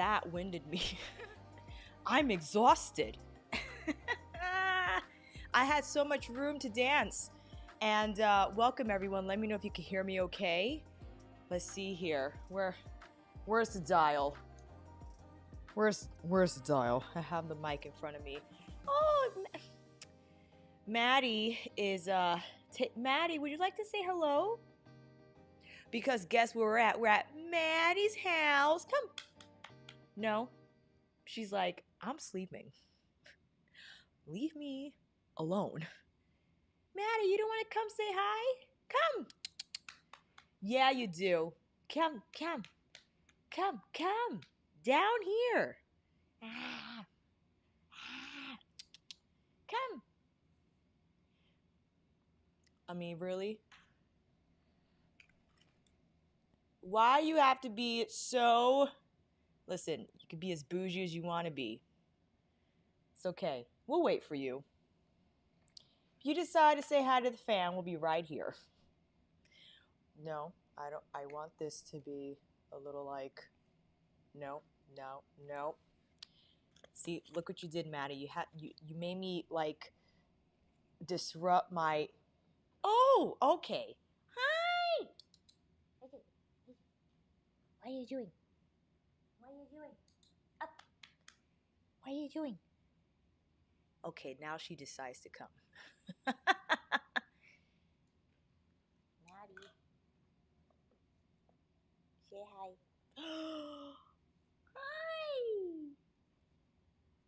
that winded me. I'm exhausted. I had so much room to dance. And welcome everyone. Let me know if you can hear me okay. Let's see here. Where's the dial? Where's the dial? I have the mic in front of me. Oh, Maddie is Maddie, would you like to say hello? Because guess where we're at? We're at Maddie's house. Come. No. She's like, I'm sleeping. Leave me alone. Maddie, you don't want to come say hi? Come. Yeah, you do. Come. Down here. Come. I mean, really? Why you have to be so... Listen, you can be as bougie as you want to be. It's okay. We'll wait for you. If you decide to say hi to the fam, we'll be right here. No, I don't. I want this to be a little like... No. See, look what you did, Maddie. You made me like disrupt my... Oh, okay. Hi. What are you doing? Up. What are you doing? Okay, now she decides to come. Maddie. Say hi. Hi.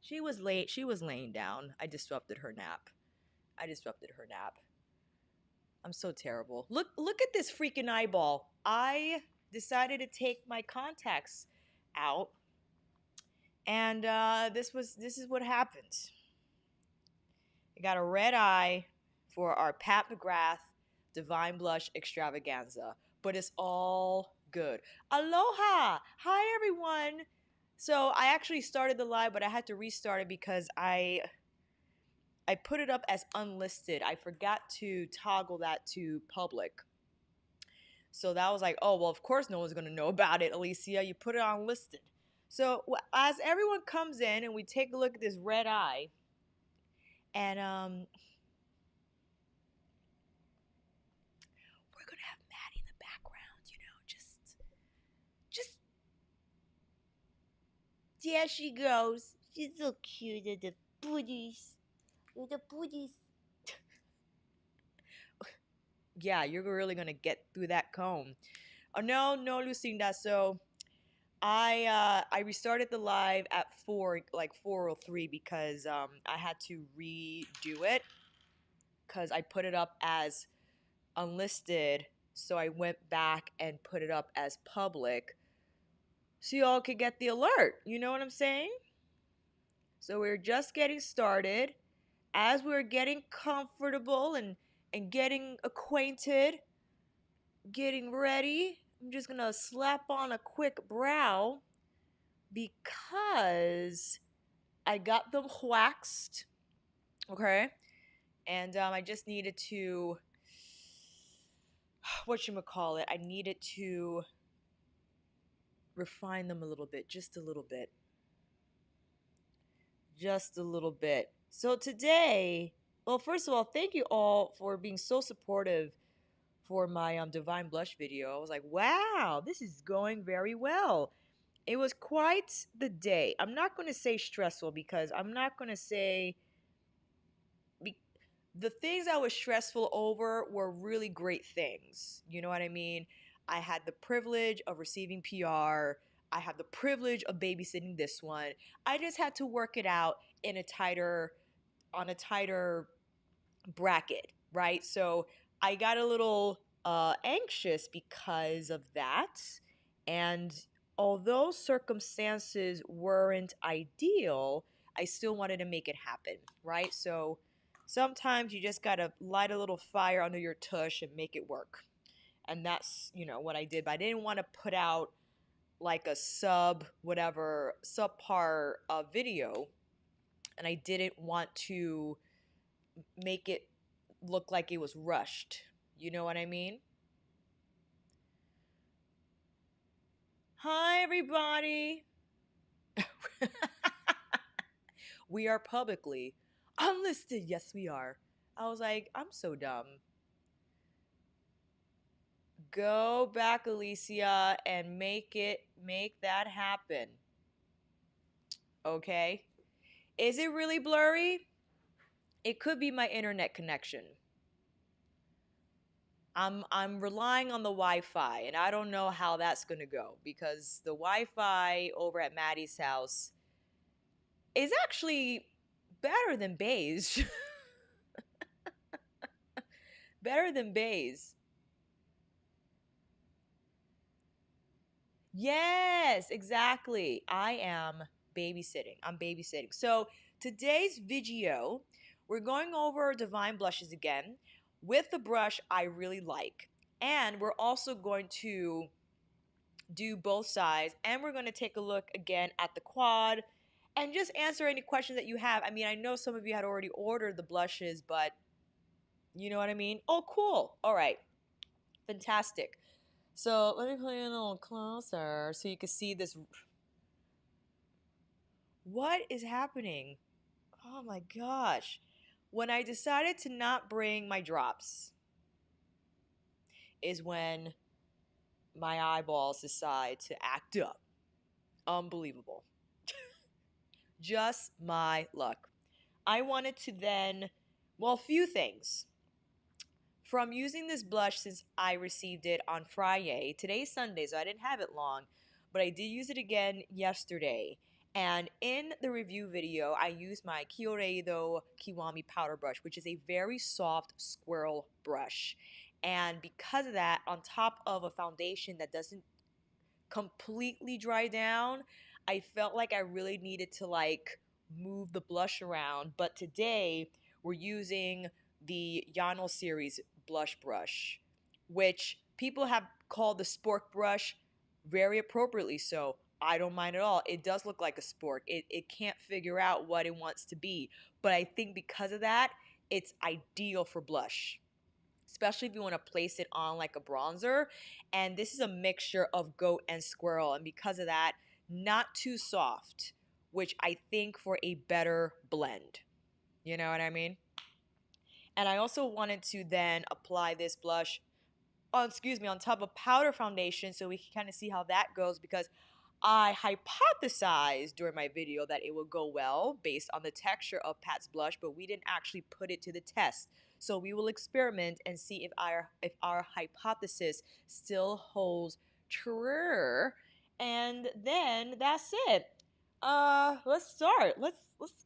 She was late. She was laying down. I disrupted her nap. I'm so terrible. Look at this freaking eyeball. I decided to take my contacts out, and this is what happened. I got a red eye for our Pat McGrath Divine Blush Extravaganza, but it's all good. Aloha! Hi everyone! So I actually started the live, but I had to restart it because I put it up as unlisted. I forgot to toggle that to public. So that was like, oh, well, of course no one's going to know about it, Alicia. You put it on listed. So as everyone comes in and we take a look at this red eye, and we're going to have Maddie in the background, you know, just, there she goes. She's so cute with the booties. Yeah, you're really going to get through that comb. Oh, no, Lucinda. So I restarted the live at 4:03 because I had to redo it because I put it up as unlisted, so I went back and put it up as public so y'all could get the alert. You know what I'm saying? So we're just getting started. As we're getting comfortable and getting acquainted, getting ready, I'm just gonna slap on a quick brow because I got them waxed, okay? And I just needed to, whatchamacallit, I needed to refine them a little bit, just a little bit. So today, well, first of all, thank you all for being so supportive for my Divine Blush video. I was like, wow, this is going very well. It was quite the day. I'm not going to say stressful because I'm not going to say... The things I was stressful over were really great things. You know what I mean? I had the privilege of receiving PR. I had the privilege of babysitting this one. I just had to work it out on a tighter bracket, right? So I got a little anxious because of that. And although circumstances weren't ideal, I still wanted to make it happen, right? So sometimes you just gotta light a little fire under your tush and make it work. And that's, what I did. But I didn't want to put out like a subpar video. And I didn't want to make it look like it was rushed. You know what I mean? Hi, everybody. We are publicly unlisted. Yes, we are. I was like, I'm so dumb. Go back, Alicia, and make that happen. Okay? Is it really blurry? It could be my internet connection. I'm relying on the Wi-Fi, and I don't know how that's gonna go because the Wi-Fi over at Maddie's house is actually better than beige. Better than beige. Yes, exactly. I am babysitting. I'm babysitting. So today's video, we're going over Divine blushes again with the brush I really like. And we're also going to do both sides, and we're going to take a look again at the quad and just answer any questions that you have. I mean, I know some of you had already ordered the blushes, but you know what I mean? Oh, cool. All right. Fantastic. So let me put you in a little closer so you can see this. What is happening? Oh my gosh. When I decided to not bring my drops is when my eyeballs decide to act up. Unbelievable. Just my luck. I wanted to then, well, a few things. From using this blush since I received it on Friday, today's Sunday, so I didn't have it long, but I did use it again yesterday. And in the review video, I used my KOYUDO Kiwami powder brush, which is a very soft squirrel brush. And because of that, on top of a foundation that doesn't completely dry down, I felt like I really needed to like move the blush around. But today we're using the Yano series blush brush, which people have called the spork brush very appropriately so. I don't mind at all. It does look like a spork. It can't figure out what it wants to be. But I think because of that, it's ideal for blush, especially if you want to place it on like a bronzer. And this is a mixture of goat and squirrel. And because of that, not too soft, which I think for a better blend. You know what I mean? And I also wanted to then apply this blush on top of powder foundation so we can kind of see how that goes because I hypothesized during my video that it would go well based on the texture of Pat's blush, but we didn't actually put it to the test. So we will experiment and see if our hypothesis still holds true. And then that's it. Let's start. Let's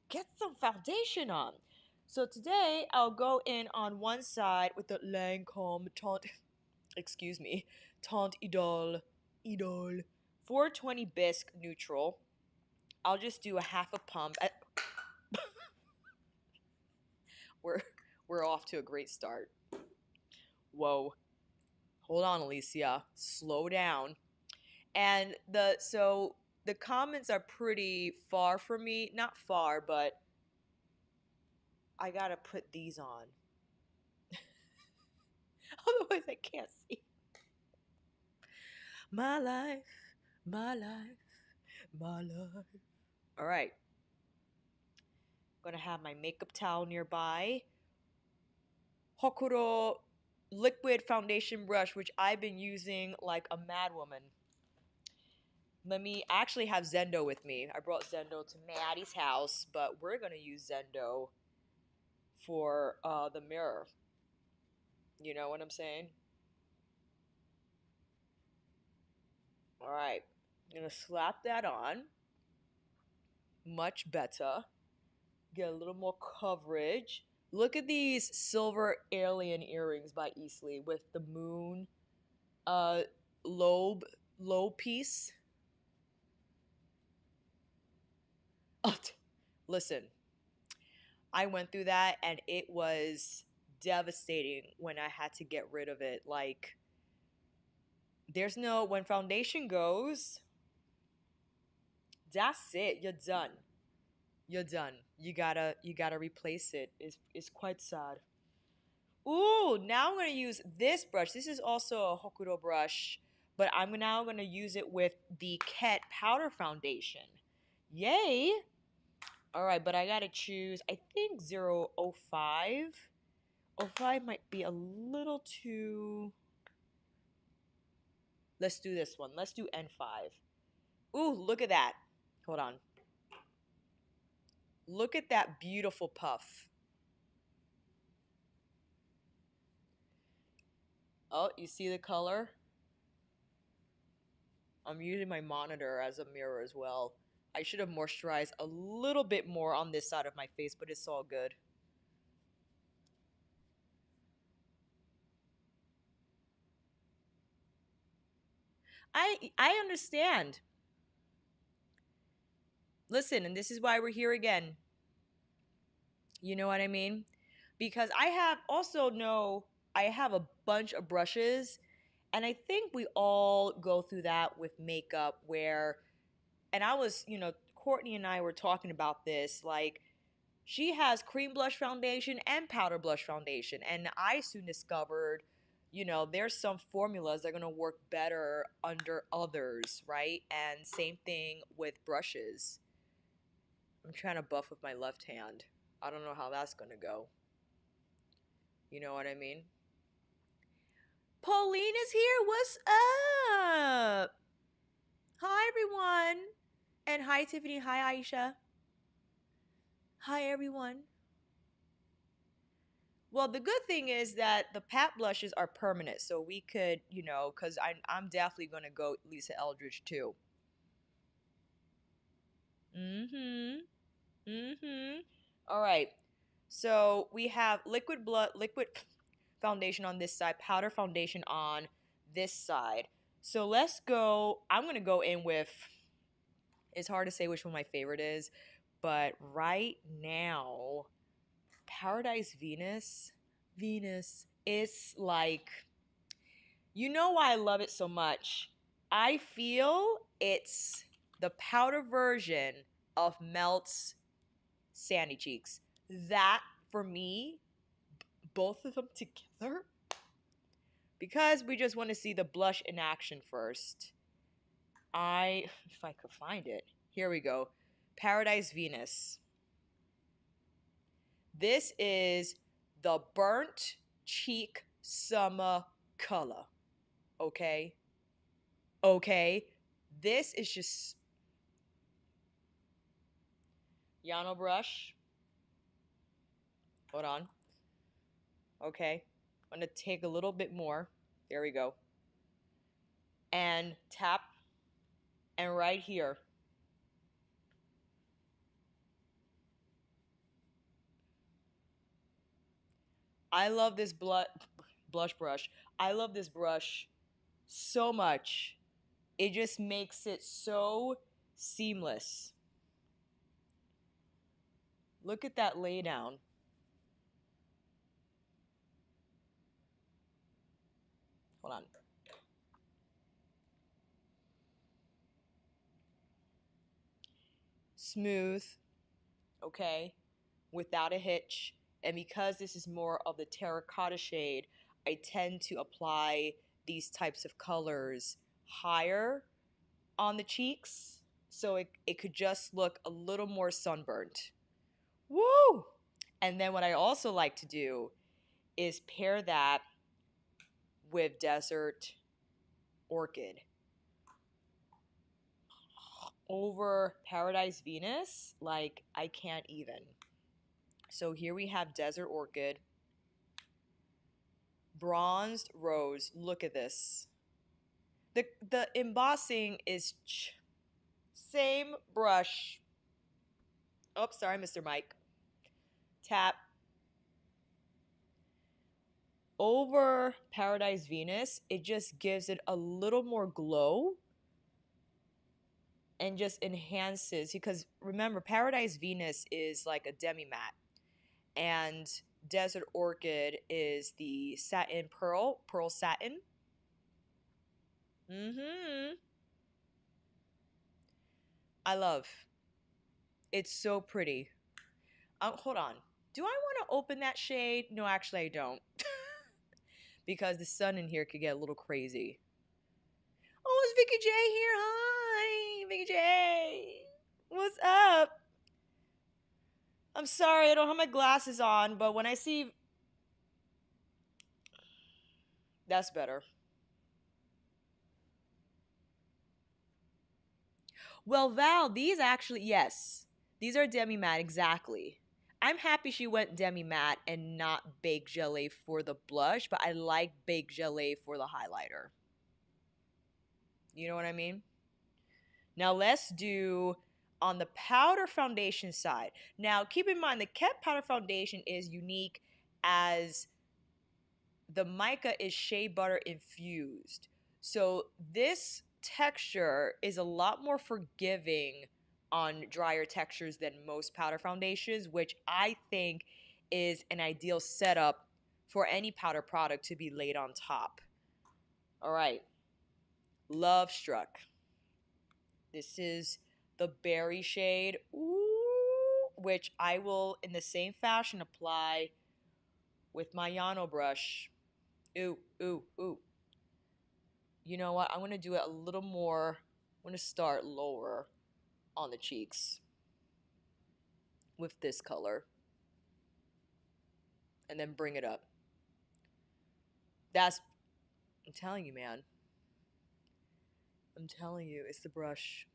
get some foundation on. So today I'll go in on one side with the Lancome Teint, excuse me, Teint Idole 420 bisque neutral. I'll just do a half a pump. We're we're off to a great start. Whoa. Hold on, Alicia. Slow down. And the comments are pretty far from me. Not far, but I gotta put these on. Otherwise I can't see. My life, my life, my life. All right. I'm gonna have my makeup towel nearby. Houkodou liquid foundation brush, which I've been using like a madwoman. I actually have Zendo with me. I brought Zendo to Maddie's house, but we're gonna use Zendo for the mirror. You know what I'm saying? All right, I'm gonna slap that on. Much better. Get a little more coverage. Look at these silver alien earrings by Eastly with the moon uh lobe piece. Oh, listen, I went through that and it was devastating when I had to get rid of it. Like, there's no, when foundation goes, that's it. You're done. You're done. You gotta replace it. It's quite sad. Ooh, now I'm gonna use this brush. This is also a Houkodou brush, but I'm now gonna use it with the KETT powder foundation. Yay! All right, but I gotta choose, I think 005. 05 might be a little too... Let's do this one. Let's do N5. Ooh, look at that. Hold on. Look at that beautiful puff. Oh, you see the color? I'm using my monitor as a mirror as well. I should have moisturized a little bit more on this side of my face, but it's all good. I understand. Listen, and this is why we're here again. You know what I mean? Because I have also know I have a bunch of brushes, and I think we all go through that with makeup where, and I was, Courtney and I were talking about this, like, she has cream blush foundation and powder blush foundation. And I soon discovered, there's some formulas that are going to work better under others, right? And same thing with brushes. I'm trying to buff with my left hand. I don't know how that's going to go. You know what I mean? Pauline is here. What's up? Hi, everyone. And hi, Tiffany. Hi, Aisha. Hi, everyone. Well, the good thing is that the pat blushes are permanent, so we could, because I'm definitely gonna go Lisa Eldridge too. Mm-hmm. Mm-hmm. All right. So we have liquid foundation on this side, powder foundation on this side. So let's go. I'm gonna go in with. It's hard to say which one my favorite is, but right now, Paradise Venus is like, you know why I love it so much? I feel it's the powder version of Melt's Sandy Cheeks. That, for me, both of them together, because we just want to see the blush in action first. If I could find it, here we go. Paradise Venus. This is the burnt cheek summer color. Okay? Okay? This is just Yano brush. Hold on. Okay. I'm going to take a little bit more. There we go. And tap. And right here. I love this blush brush. I love this brush so much. It just makes it so seamless. Look at that lay down. Hold on. Smooth, okay, without a hitch. And because this is more of the terracotta shade, I tend to apply these types of colors higher on the cheeks, so it could just look a little more sunburnt. Woo! And then what I also like to do is pair that with Desert Orchid over Paradise Venus. Like, I can't even. So here we have Desert Orchid, bronzed rose. Look at this. The embossing is same brush. Oh, sorry, Mr. Mike. Tap over Paradise Venus. It just gives it a little more glow and just enhances, because remember, Paradise Venus is like a demi matte, and Desert Orchid is the satin pearl satin. Mm-hmm. I love. It's so pretty. Hold on. Do I want to open that shade? No, actually, I don't. Because the sun in here could get a little crazy. Oh, it's Vicky J here. Hi, Vicky J. What's up? I'm sorry, I don't have my glasses on, but when I see... That's better. Well, Val, these actually, yes. These are demi matte, exactly. I'm happy she went demi matte and not baked gelée for the blush, but I like baked gelée for the highlighter. You know what I mean? Now let's do on the powder foundation side. Now keep in mind the KETT powder foundation is unique as the mica is shea butter infused. So this texture is a lot more forgiving on drier textures than most powder foundations, which I think is an ideal setup for any powder product to be laid on top. All right, Lovestruck. This is the berry shade, ooh, which I will, in the same fashion, apply with my Yano brush. Ooh, ooh, ooh. You know what? I'm going to do it a little more. I'm going to start lower on the cheeks with this color and then bring it up. That's, I'm telling you, man. I'm telling you, it's the brush.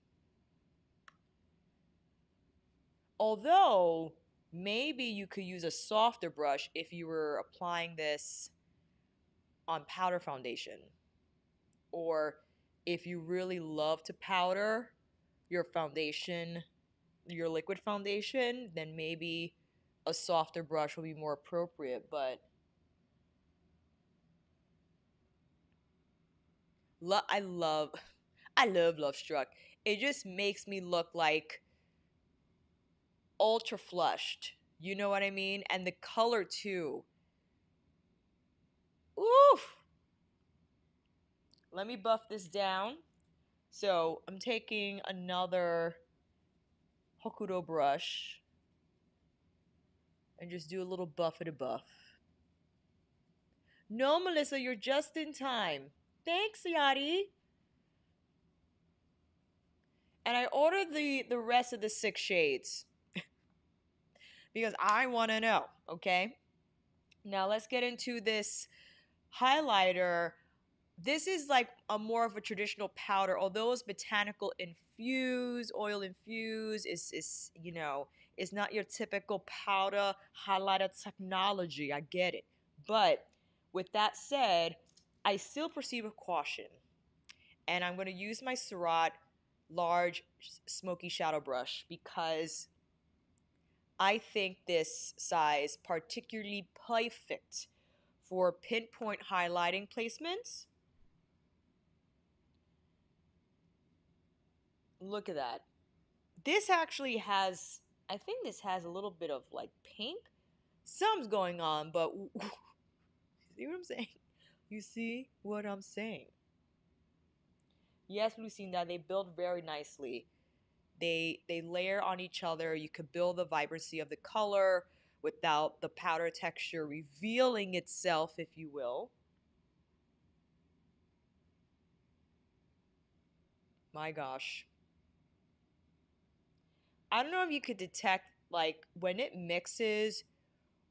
Although, maybe you could use a softer brush if you were applying this on powder foundation. Or if you really love to powder your foundation, your liquid foundation, then maybe a softer brush will be more appropriate. But I love I love Lovestruck. It just makes me look like ultra flushed. You know what I mean? And the color too. Oof. Let me buff this down. So I'm taking another Houkodou brush and just do a little buff of the buff. No, Melissa, you're just in time. Thanks, Yadi. And I ordered the rest of the 6 shades because I want to know, okay? Now let's get into this highlighter. This is like a more of a traditional powder, although it's botanical infused, oil infused, is you know, it's not your typical powder highlighter technology. I get it. But with that said, I still proceed with caution. And I'm going to use my Surratt large smoky shadow brush because I think this size particularly perfect for pinpoint highlighting placements. Look at that. This actually has, I think this has a little bit of like pink. Something's going on, but see what I'm saying? You see what I'm saying? Yes, Lucinda, they build very nicely. They layer on each other. You could build the vibrancy of the color without the powder texture revealing itself, if you will. My gosh. I don't know if you could detect, like, when it mixes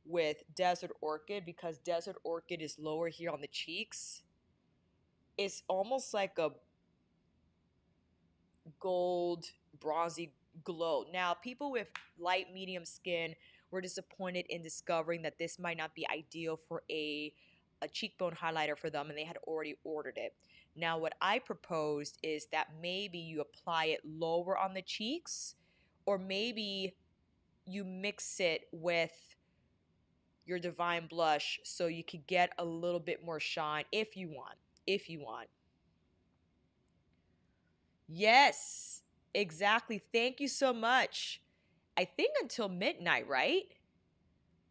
with Desert Orchid, because Desert Orchid is lower here on the cheeks, it's almost like a gold, bronzy glow. Now, people with light, medium skin were disappointed in discovering that this might not be ideal for a cheekbone highlighter for them, and they had already ordered it. Now, what I proposed is that maybe you apply it lower on the cheeks, or maybe you mix it with your Divine blush so you could get a little bit more shine if you want. If you want. Yes, exactly. Thank you so much. I think until midnight, right?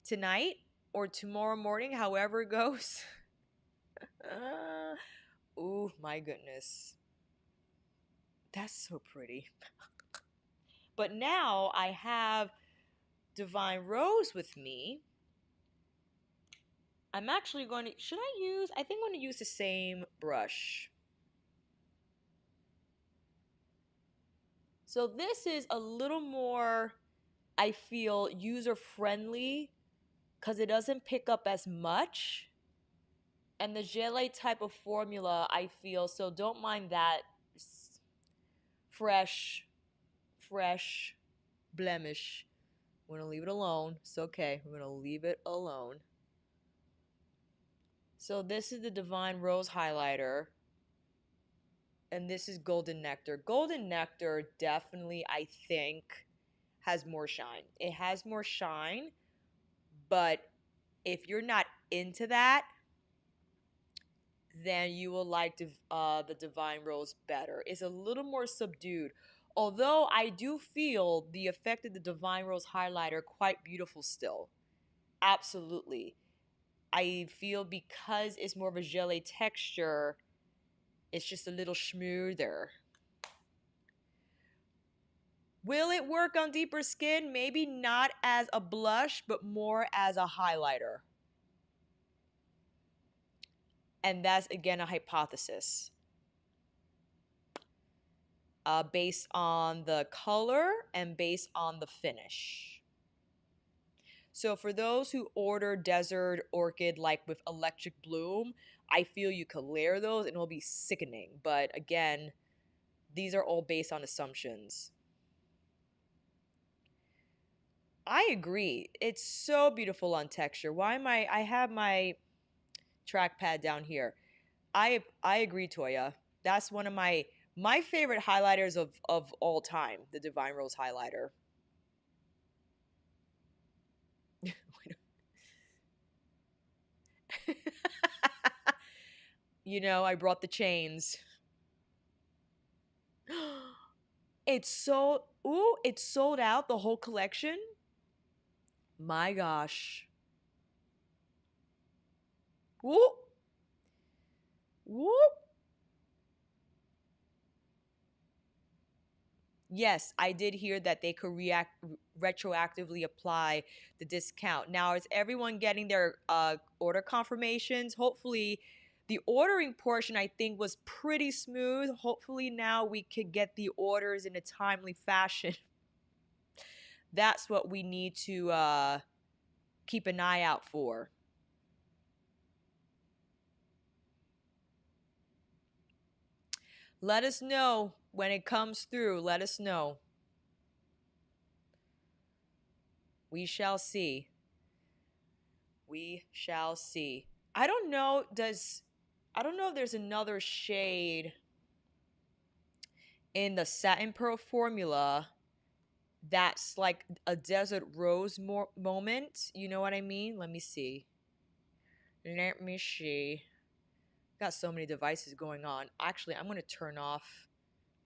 Tonight or tomorrow morning, however it goes. Ooh, my goodness. That's so pretty. But now I have Divine Rose with me. I'm actually going to, should I use, I think I'm going to use the same brush. So this is a little more, I feel, user-friendly because it doesn't pick up as much. And the gelée type of formula, I feel, so don't mind that fresh, fresh blemish. We're going to leave it alone. It's okay. We're going to leave it alone. So this is the Divine Rose highlighter. And this is Golden Nectar. Golden Nectar definitely, I think, has more shine. It has more shine, but if you're not into that, then you will like the Divine Rose better. It's a little more subdued. Although I do feel the effect of the Divine Rose highlighter quite beautiful still. Absolutely. I feel because it's more of a gelée texture, it's just a little smoother. Will it work on deeper skin? Maybe not as a blush, but more as a highlighter. And that's, again, a hypothesis. Based on the color and based on the finish. So for those who order Desert Orchid like with Electric Bloom, I feel you could layer those and it'll be sickening. But again, these are all based on assumptions. I agree. It's so beautiful on texture. Why am I have my trackpad down here. I agree, Toya. That's one of my favorite highlighters of all time, the Divine Rose highlighter. You know, I brought the chains. It's sold out, the whole collection. My gosh. Whoop. Whoop. Yes, I did hear that they could retroactively apply the discount. Now, is everyone getting their order confirmations? Hopefully, the ordering portion, I think, was pretty smooth. Hopefully, now we could get the orders in a timely fashion. That's what we need to keep an eye out for. Let us know when it comes through. Let us know. We shall see. We shall see. I don't know if there's another shade in the satin pearl formula that's like a desert rose moment. You know what I mean? Let me see. Let me see. Got so many devices going on. Actually, I'm gonna turn off.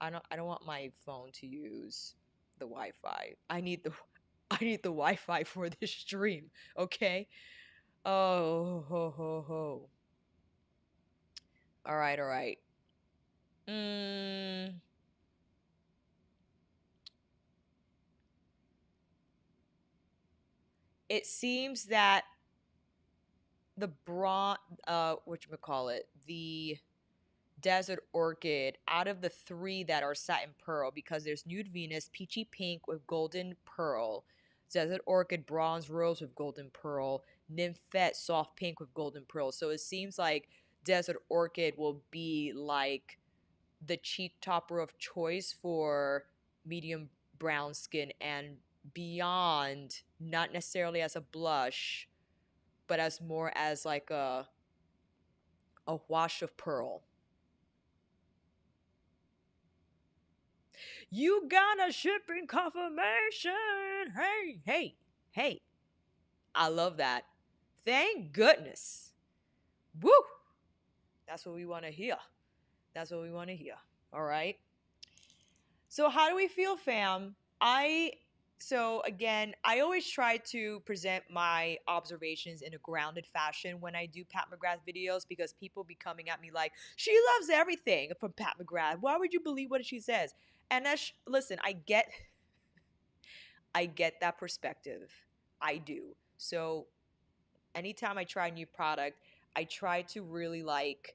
I don't want my phone to use the Wi-Fi. I need the I need the Wi-Fi for this stream. Okay. Oh ho ho ho. All right, all right. It seems that the whatchamacallit, the Desert Orchid, out of the three that are satin pearl, because there's Nude Venus, Peachy Pink with Golden Pearl, Desert Orchid Bronze Rose with Golden Pearl, Nymphette Soft Pink with Golden Pearl. So it seems like Desert Orchid will be like the cheek topper of choice for medium brown skin and beyond, not necessarily as a blush, but as more as like a wash of pearl. You got a shipping confirmation. Hey, hey, hey. I love that. Thank goodness. Woo! That's what we want to hear. That's what we want to hear. All right. So how do we feel, fam? So again, I always try to present my observations in a grounded fashion when I do Pat McGrath videos, because people be coming at me like, she loves everything from Pat McGrath. Why would you believe what she says? And listen, I get that perspective. I do. So anytime I try a new product, I try to really like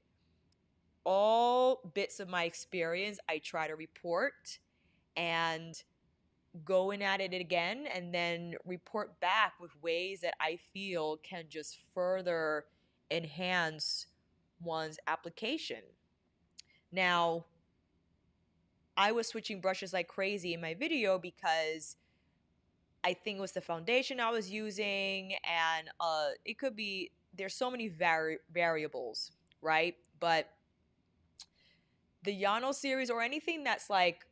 all bits of my experience, I try to report. and going at it again and then report back with ways that I feel can just further enhance one's application. Now, I was switching brushes like crazy in my video because I think it was the foundation I was using, and it could be, there's so many variables, right? But the Yano series or anything that's like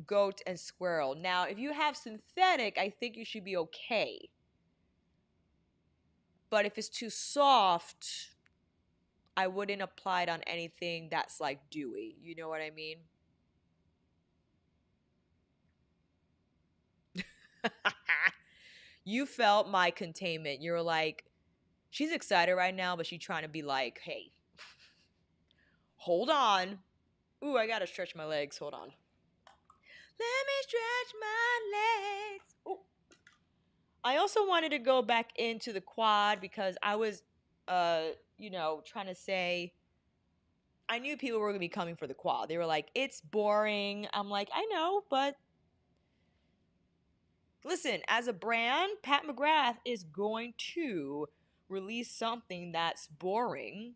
goat and squirrel. Now, if you have synthetic, I think you should be okay. But if it's too soft, I wouldn't apply it on anything that's like dewy. You know what I mean? You felt my containment. You're like, she's excited right now, but she's trying to be like, hey, hold on. Ooh, I gotta stretch my legs. Hold on. Let me stretch my legs. Ooh. I also wanted to go back into the quad because I was, trying to say, I knew people were gonna be coming for the quad. They were like, it's boring. I'm like, I know, but listen, as a brand, Pat McGrath is going to release something that's boring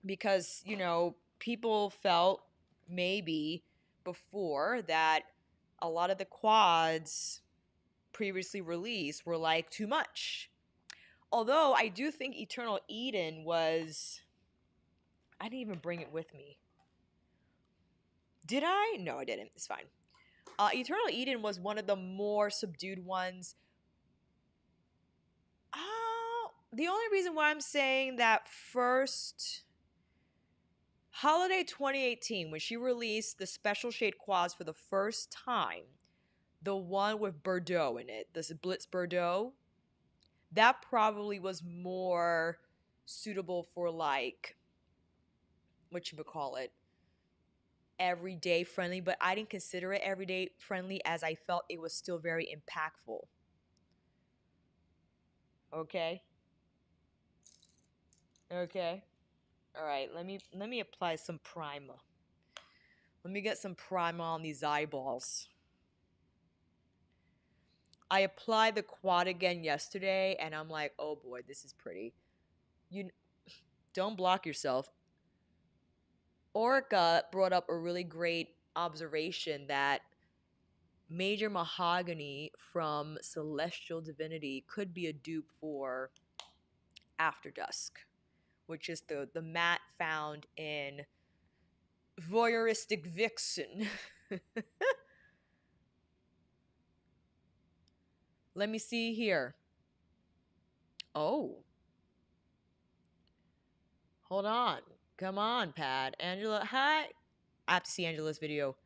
because, people felt maybe before that a lot of the quads previously released were like too much. Although I do think Eternal Eden was. I didn't even bring it with me. Did I? No, I didn't. It's fine. Eternal Eden was one of the more subdued ones. The only reason why I'm saying that first holiday 2018, when she released the special shade quads for the first time, the one with Bordeaux in it, this Blitz Bordeaux, that probably was more suitable for like, what you would call it, everyday friendly, but I didn't consider it everyday friendly as I felt it was still very impactful. Okay. Okay. All right, let me apply some primer. Let me get some primer on these eyeballs. I applied the quad again yesterday, and I'm like, oh boy, this is pretty. You don't block yourself. Orca brought up a really great observation that Major Mahogany from Celestial Divinity could be a dupe for After Dusk, which is the matte found in Voyeuristic Vixen. Let me see here. Oh. Hold on. Come on, Pat. Angela, hi. I have to see Angela's video.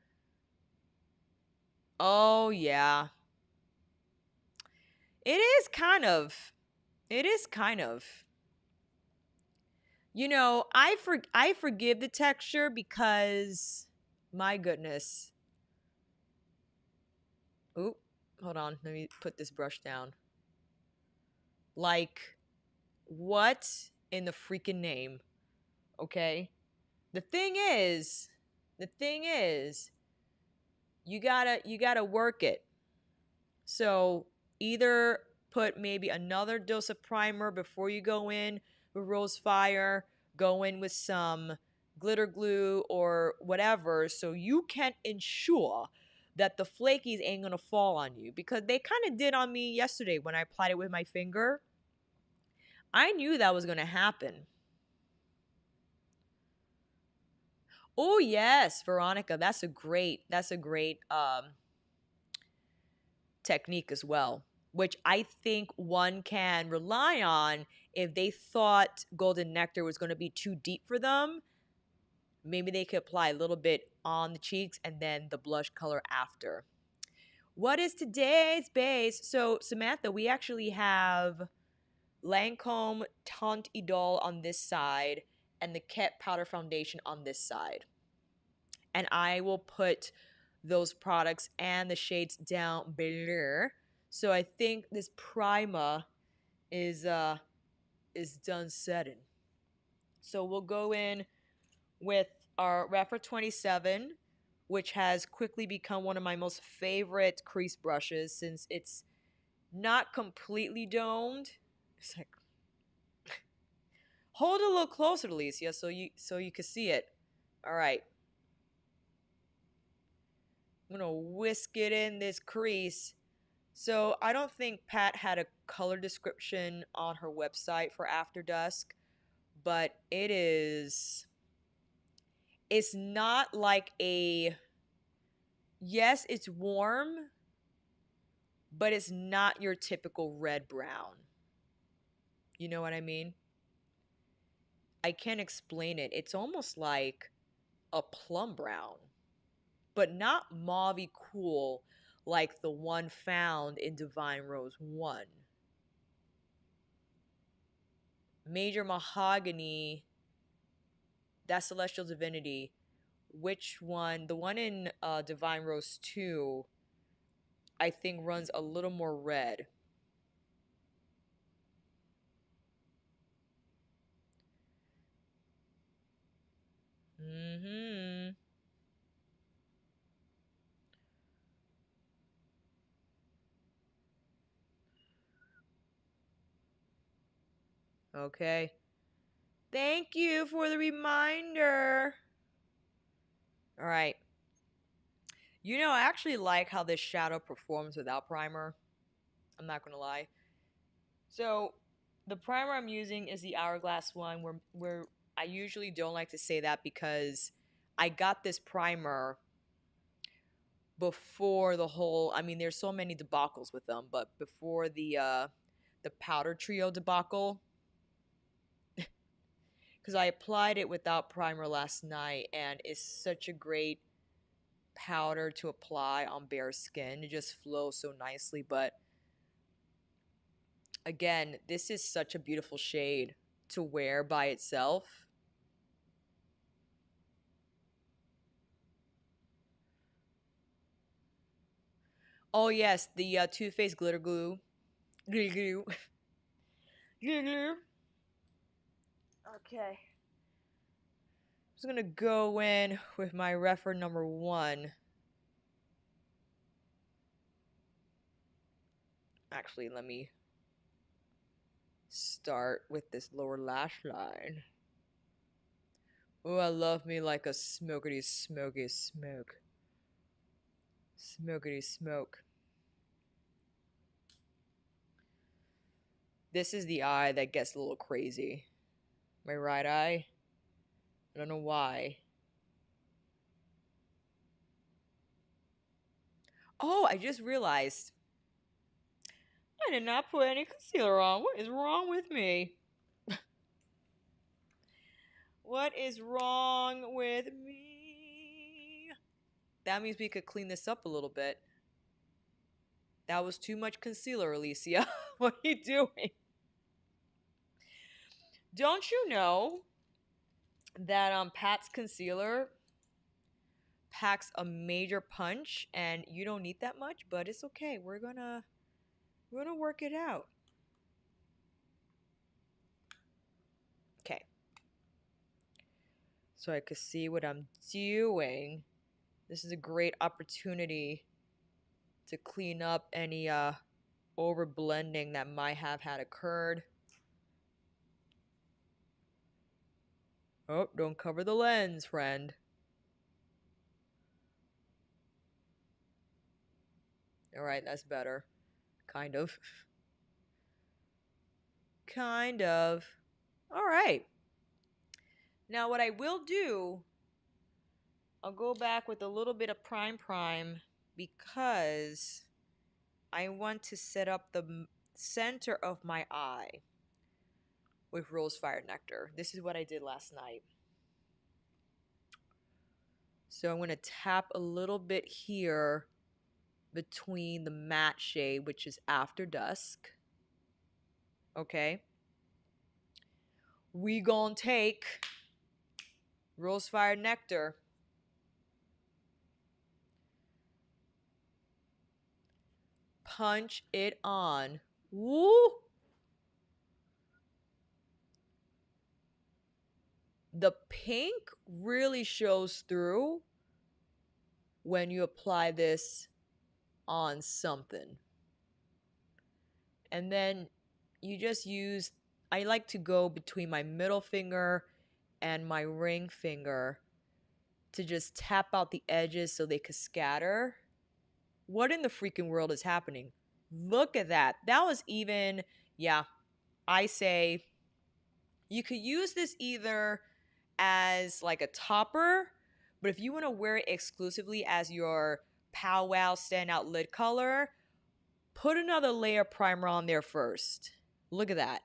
Oh, yeah. It is kind of. It is kind of. I forgive the texture because, my goodness. Oop. Hold on. Let me put this brush down. Like, what in the freaking name? Okay? The thing is, you gotta work it. So either put maybe another dose of primer before you go in with Rose Fire, go in with some glitter glue or whatever, so you can ensure that the flakies ain't gonna fall on you, because they kind of did on me yesterday when I applied it with my finger. I knew that was gonna happen. Oh yes, Veronica, that's a great technique as well, which I think one can rely on if they thought Golden Nectar was going to be too deep for them. Maybe they could apply a little bit on the cheeks and then the blush color after. What is today's base? So, Samantha, we actually have Lancome Teint Idole on this side and the KETT Powder Foundation on this side. And I will put those products and the shades down below. So I think this primer is done setting. So we'll go in with our Refer 27 which has quickly become one of my most favorite crease brushes since it's not completely domed. It's like, hold it a little closer, Alicia, so you can see it. All right. I'm gonna whisk it in this crease. So I don't think Pat had a color description on her website for After Dusk, but it's not like a, yes, it's warm, but it's not your typical red brown. You know what I mean? I can't explain it. It's almost like a plum brown, but not mauvey cool like the one found in Divine Rose 1. Major Mahogany, that Celestial Divinity, which one? The one in Divine Rose 2, I think runs a little more red. Mm-hmm. Okay. Thank you for the reminder. All right. You know, I actually like how this shadow performs without primer. I'm not going to lie. So, the primer I'm using is the Hourglass one, where I usually don't like to say that because I got this primer before the whole, I mean, there's so many debacles with them, but before the powder trio debacle, because I applied it without primer last night, and it's such a great powder to apply on bare skin. It just flows so nicely. But again, this is such a beautiful shade to wear by itself. Oh yes, the Too Faced glitter glue. Glitter glue. Glitter glue. Okay. I'm just gonna go in with my refer number 1. Actually, let me start with this lower lash line. Oh, I love me like a smokety smoky smoke. Smokety smoke. This is the eye that gets a little crazy. My right eye. I don't know why. Oh, I just realized I did not put any concealer on. What is wrong with me? What is wrong with me? That means we could clean this up a little bit. That was too much concealer, Alicia. What are you doing? Don't you know that Pat's concealer packs a major punch and you don't need that much, but it's okay. We're gonna work it out. Okay. So I could see what I'm doing. This is a great opportunity to clean up any over blending that might have had occurred. Oh, don't cover the lens, friend. All right, that's better. Kind of. Kind of. All right. Now, what I will do, I'll go back with a little bit of prime because I want to set up the center of my eye with Rose Fire Nectar. This is what I did last night. So I'm going to tap a little bit here between the matte shade, which is After Dusk. Okay. We gonna take Rose Fire Nectar, punch it on. Woo! The pink really shows through. when you apply this on something. And then you just use, I like to go between my middle finger and my ring finger to just tap out the edges so they could scatter. What in the freaking world is happening? Look at that. That was even, yeah, I say you could use this either as like a topper, but if you want to wear it exclusively as your powwow standout lid color, put another layer of primer on there first. Look at that.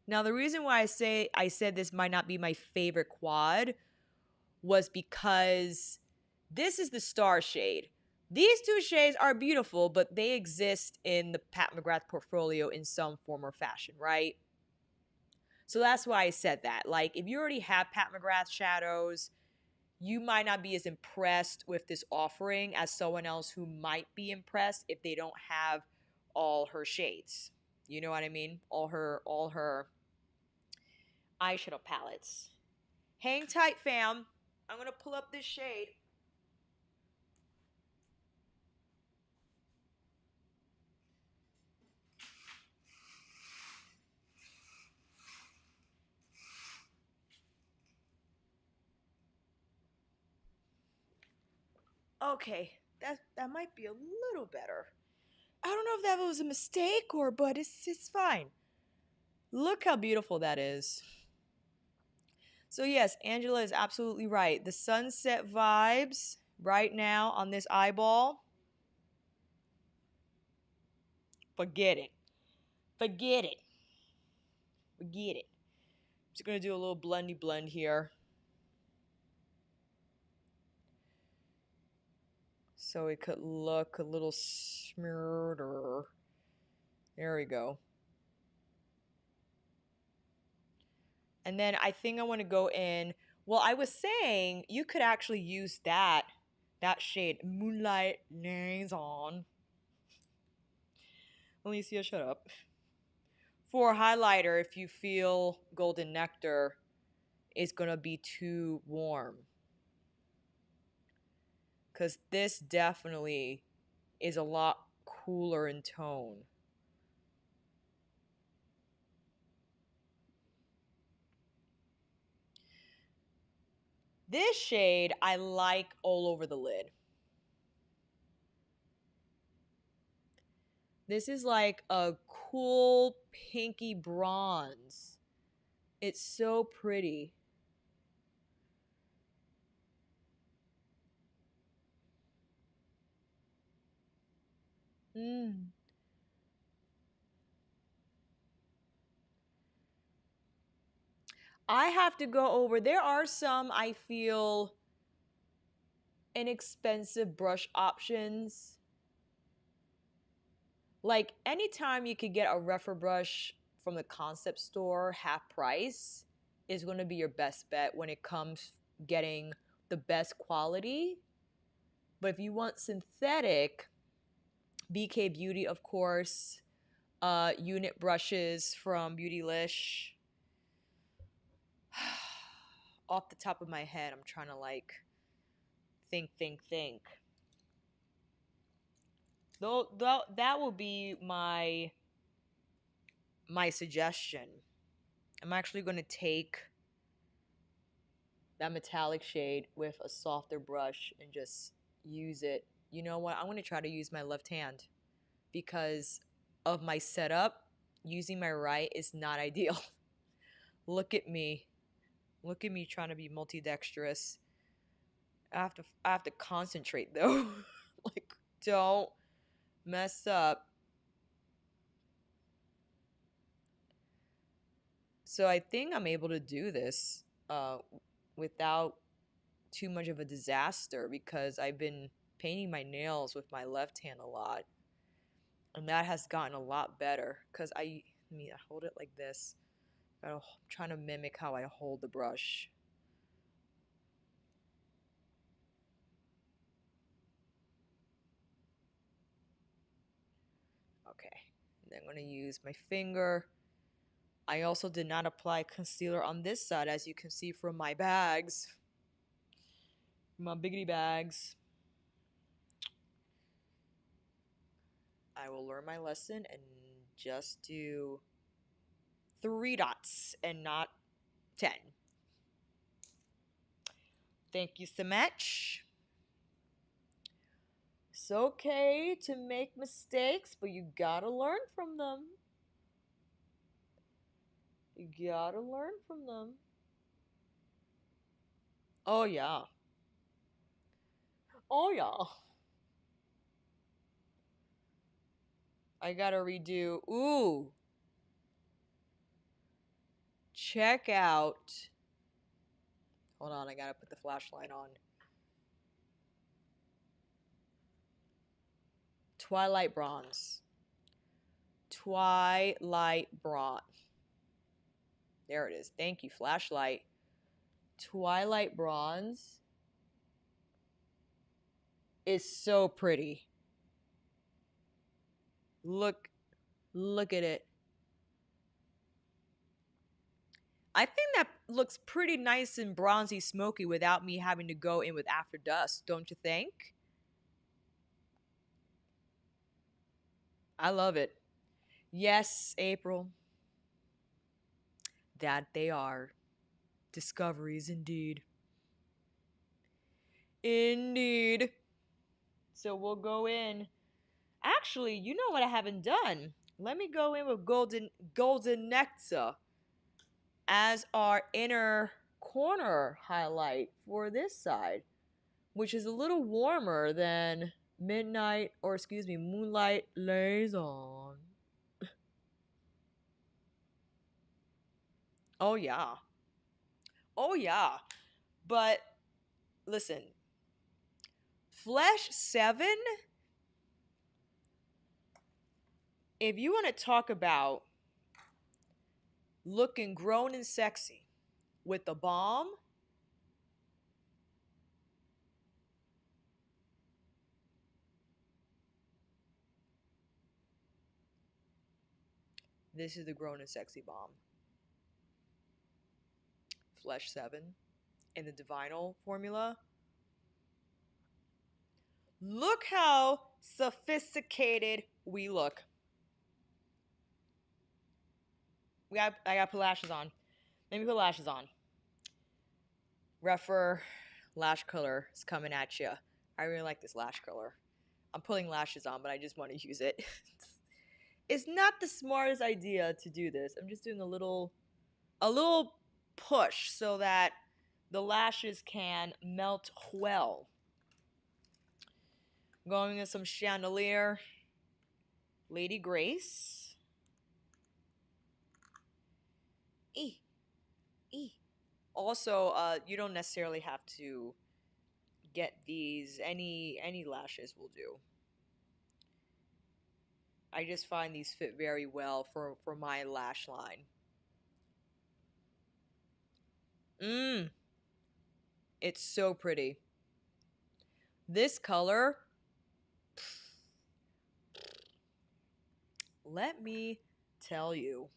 Now, the reason why I said this might not be my favorite quad was because this is the star shade. These two shades are beautiful, but they exist in the Pat McGrath portfolio in some form or fashion, right? So that's why I said that. Like, if you already have Pat McGrath shadows, you might not be as impressed with this offering as someone else who might be impressed if they don't have all her shades. You know what I mean? All her eyeshadow palettes. Hang tight, fam. I'm gonna pull up this shade. Okay, that might be a little better. I don't know if that was a mistake but it's fine. Look how beautiful that is. So yes, Angela is absolutely right. The sunset vibes right now on this eyeball. Forget it. Forget it. Forget it. Just gonna do a little blendy blend here. So it could look a little smoother. There we go. And then I think I want to go in. Well, I was saying you could actually use that shade, Moonlight Liaison. Alicia, shut up. For highlighter, if you feel Golden Nectar is going to be too warm. Because this definitely is a lot cooler in tone. This shade I like all over the lid. This is like a cool pinky bronze. It's so pretty. I have to go over. There are some I feel inexpensive brush options. Like anytime you could get a refer brush from the concept store half price is going to be your best bet when it comes getting the best quality. But if you want synthetic, BK Beauty, of course, unit brushes from Beautylish. Off the top of my head, I'm trying to like think. Though that will be my suggestion. I'm actually going to take that metallic shade with a softer brush and just use it. You know what? I'm going to try to use my left hand because of my setup. Using my right is not ideal. Look at me. Look at me trying to be multidextrous. I have to concentrate though. Like don't mess up. So I think I'm able to do this without too much of a disaster because I've been painting my nails with my left hand a lot. And that has gotten a lot better because I hold it like this. I'm trying to mimic how I hold the brush. Okay, and then I'm going to use my finger. I also did not apply concealer on this side, as you can see from my bags. my biggity bags. I will learn my lesson and just do 3 dots and not 10. Thank you so much. It's okay to make mistakes, but you gotta learn from them. You gotta learn from them. Oh, yeah. Oh, yeah. I gotta redo. Ooh. Check out. Hold on, I gotta put the flashlight on. Twilight Bronze. Twilight Bronze. There it is. Thank you, flashlight. Twilight Bronze is so pretty. Look at it. I think that looks pretty nice and bronzy smoky without me having to go in with After Dusk, don't you think? I love it. Yes, April. That they are. Discoveries indeed. Indeed. So we'll go in. Actually, you know what I haven't done? Let me go in with golden Nectar as our inner corner highlight for this side, which is a little warmer than Moonlight Liaison. Oh yeah. Oh yeah. But listen, Flesh 7, if you want to talk about looking grown and sexy with the balm, this is the grown and sexy balm. Flesh 7 in the Divinyl formula. Look how sophisticated we look. I got to put lashes on. Let me put lashes on. Refer lash color is coming at you. I really like this lash color. I'm putting lashes on, but I just want to use it. It's not the smartest idea to do this. I'm just doing a little push so that the lashes can melt well. Going in some Chandelier, Lady Grace. Also, you don't necessarily have to get these. Any lashes will do. I just find these fit very well for my lash line. It's so pretty. This color, let me tell you.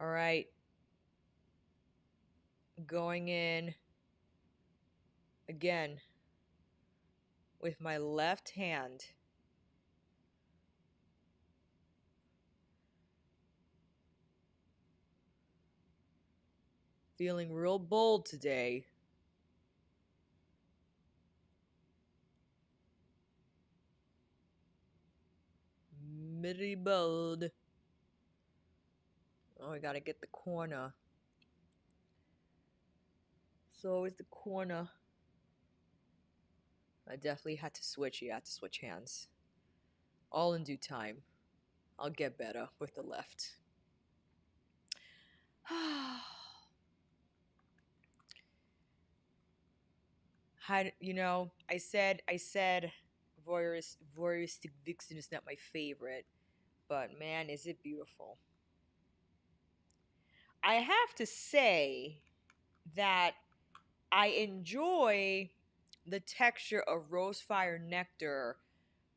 All right. Going in again with my left hand. Feeling real bold today. Very bold. Oh, I gotta get the corner. So it's the corner. I definitely had to switch. You had to switch hands. All in due time. I'll get better with the left. I said voyeuristic Vixen is not my favorite, but man, is it beautiful. I have to say that I enjoy the texture of Rosefire Nectar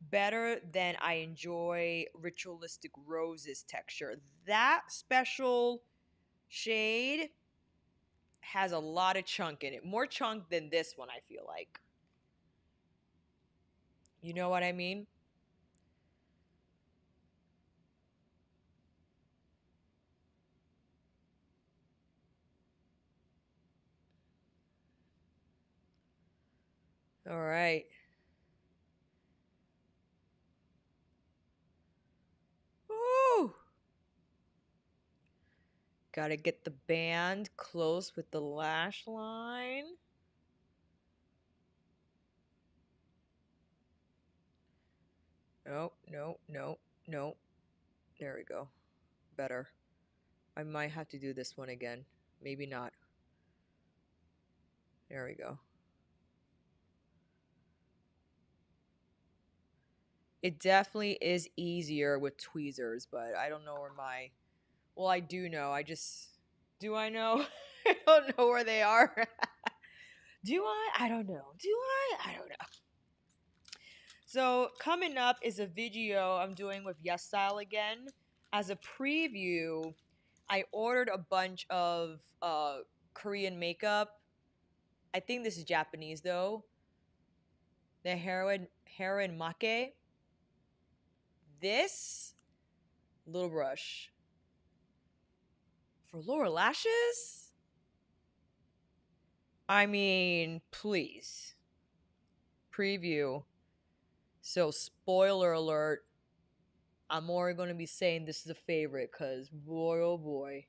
better than I enjoy Ritualistic Rose's texture. That special shade has a lot of chunk in it. More chunk than this one, I feel like. You know what I mean? All right. Ooh. Gotta get the band close with the lash line. No, no, no, no. There we go. Better. I might have to do this one again. Maybe not. There we go. It definitely is easier with tweezers, but I don't know where my... Well, I do know. I just... Do I know? I don't know where they are. Do I? I don't know. Do I? I don't know. So coming up is a video I'm doing with Yes Style again. As a preview, I ordered a bunch of Korean makeup. I think this is Japanese though. The heroin make. This little brush for lower lashes. I mean, please. Preview. So spoiler alert. I'm already going to be saying this is a favorite because boy oh boy.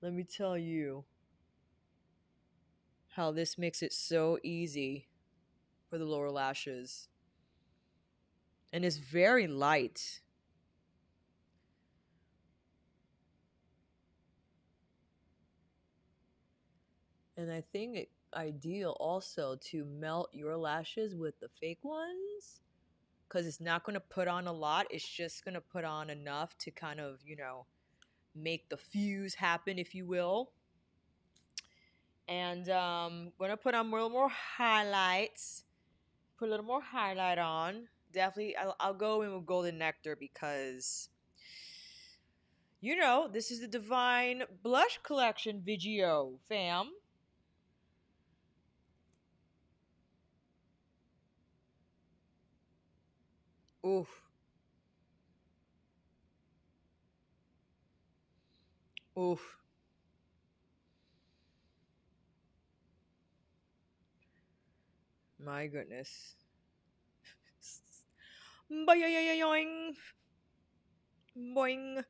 Let me tell you how this makes it so easy for the lower lashes. And it's very light. And I think it's ideal also to melt your lashes with the fake ones because it's not going to put on a lot. It's just going to put on enough to kind of, you know, make the fuse happen, if you will. And going to put on a little more highlights. Put a little more highlight on. Definitely, I'll go in with Golden Nectar because, you know, this is the Divine Blush Collection video, fam. Oof. Oof. My goodness. Boing. Boing.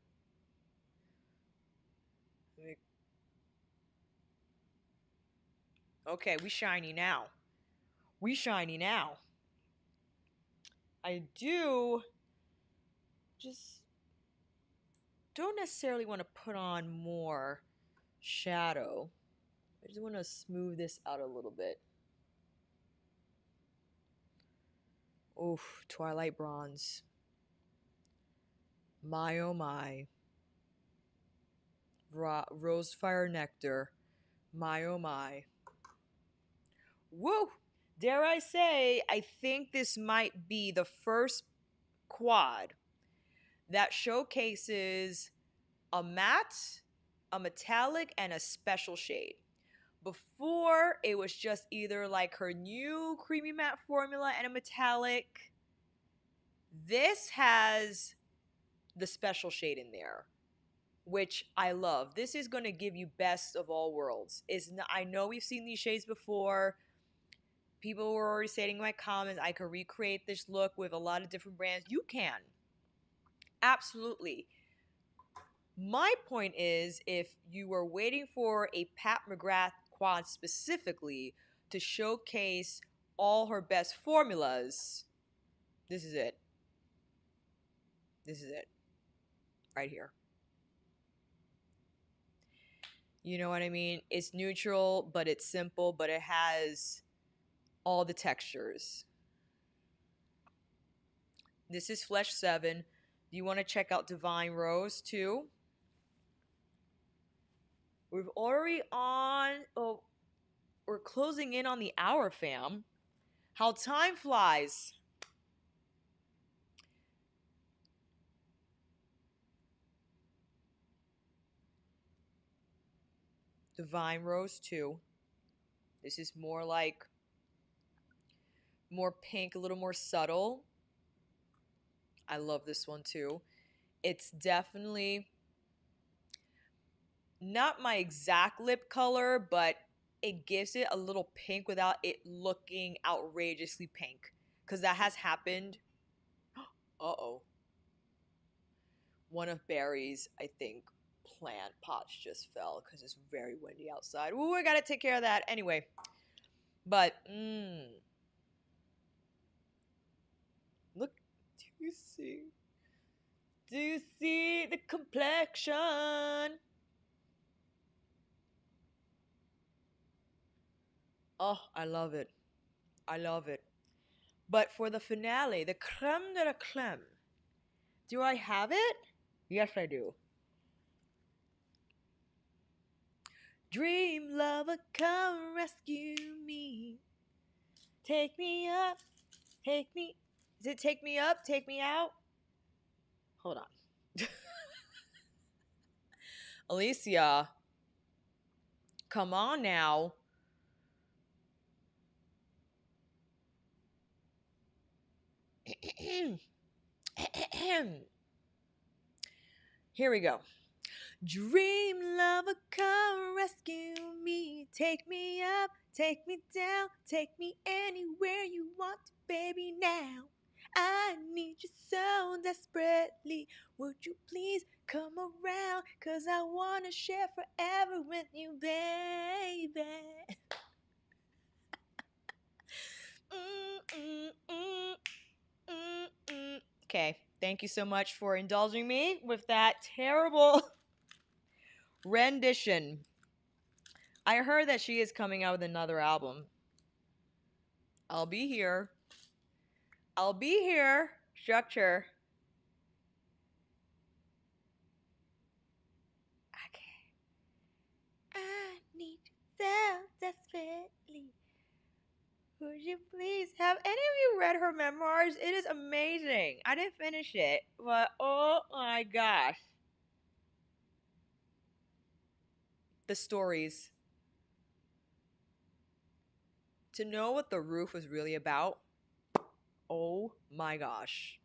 Okay, we shiny now. We shiny now. I do just don't necessarily want to put on more shadow. I just want to smooth this out a little bit. Oof, Twilight Bronze. My oh my. Rosefire Nectar. My oh my. Woo! Dare I say, I think this might be the first quad that showcases a matte, a metallic, and a special shade. Before, it was just either like her new creamy matte formula and a metallic. This has the special shade in there, which I love. This is going to give you best of all worlds. I know we've seen these shades before. People were already saying in my comments, I could recreate this look with a lot of different brands. You can. Absolutely. My point is, if you were waiting for a Pat McGrath quad specifically to showcase all her best formulas, this is it. This is it. Right here. You know what I mean? It's neutral, but it's simple, but it has all the textures. This is Flesh 7. Do you want to check out Divine Rose too? We've already on... Oh, we're closing in on the hour, fam. How time flies. Divine Rose 2. This is more like, more pink, a little more subtle. I love this one too. It's definitely not my exact lip color, but it gives it a little pink without it looking outrageously pink. Because that has happened. Uh-oh. One of Barry's, I think, plant pots just fell because it's very windy outside. Ooh, I gotta take care of that. Anyway. But, look, do you see? Do you see the complexion? Oh, I love it. I love it. But for the finale, the creme de la creme, do I have it? Yes, I do. Dream lover, come rescue me. Take me up, take me. Is it take me up, take me out? Hold on. Alicia, come on now. Here we go. Dream lover, come rescue me. Take me up, take me down, take me anywhere you want to, baby, now. I need you so desperately. Would you please come around? Cause I wanna share forever with you, baby. Okay, thank you so much for indulging me with that terrible rendition. I heard that she is coming out with another album. I'll be here. I'll be here. Structure. Okay. I need you so desperately. Would you please? Have any of you read her memoirs? It is amazing. I didn't finish it, but oh my gosh. The stories. To know what The Roof was really about, oh my gosh.